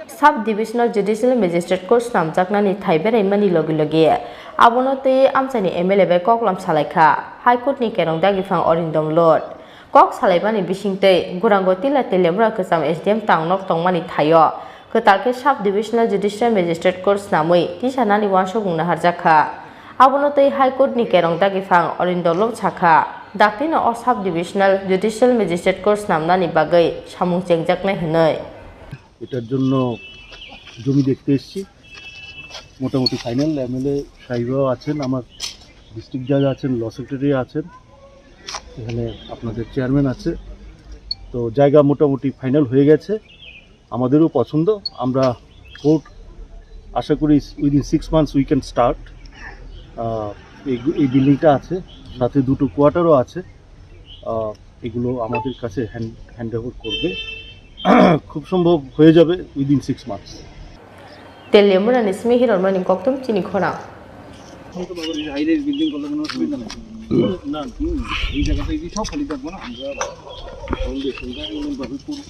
S1: Sub Divisional Judicial Magistrate Court Namjaknani Thaibere Mani Logi Logi. Abonote Amsani MLA Be Koklam Salaika, High Court Nikerong Dagifang Orindom Lord. Kok Salaibani Bishingte, Gurango Tila Telimra Kesam SDM Tangnok Tongmani Thayo, Ketalke Sub Divisional Judicial Magistrate Court Namui, Tishanani Wanshogung Naharjaka. Abonote High Court Nikerong Dagifang Orindom Lord Chaka, Daktino or Sub Divisional Judicial Magistrate Court Namnani Bagai, Shamung Chenjakne Henoi.
S8: এটার জন্য জমি দেখতে এসেছি মোটামুটি final MLA সাহেবরাও আছেন আমার district জাজ আছেন ল সেক্রেটারি আছেন এখানে আপনাদের চেয়ারম্যান আছে তো জায়গা মোটামুটি ফাইনাল হয়ে গেছে আমাদেরও পছন্দ আমরা কোর্ট আশা করি within 6 months we can start এই বিল্ডিংটা আছে সাথে দুটো কোয়ার্টারও আছে এগুলো আমাদের কাছে হ্যান্ড ওভার করবে খুব সম্ভব হয়ে যাবে within 6 months
S1: Telimra Nismi Hirorman Koktum Chini Khorang.
S8: High-rise building করলে কোনো অসুবিধা নেই না এই জায়গাটা কি সব খালি থাকবো না আমরা ফাউন্ডেশনটা এমনভাবে পুরো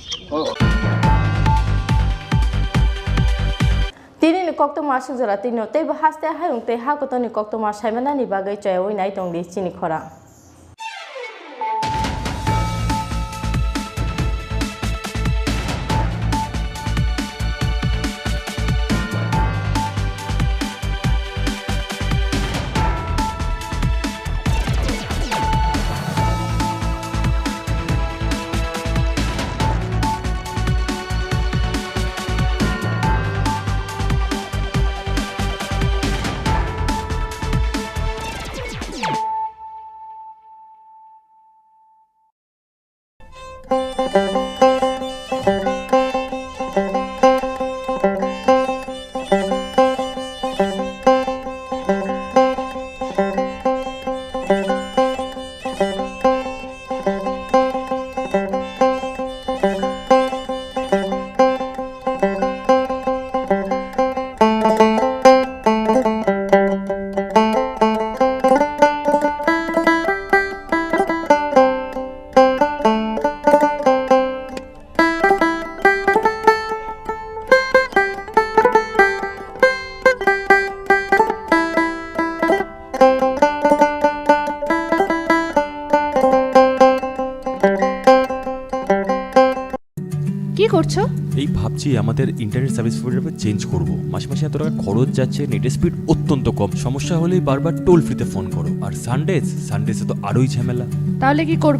S1: Tini Koktum Masuk Zoratino, Te Bahaste Hayung Te Hakotoni Koktum Shamanani Bagai Chai Night on the Chini Khorang.
S3: কি করছো?
S22: এই ভাবছি আমাদের ইন্টারনেট সার্ভিস প্রোভাইডার চেঞ্জ করব। মাসে মাসে এত টাকা খরচ যাচ্ছে, নেটের স্পিড অত্যন্ত কম, সমস্যা হলেই বারবার টোল ফ্রিতে ফোন করো। আর সানডেজে তো আরোই ঝামেলা।
S3: তাহলে কি করবে?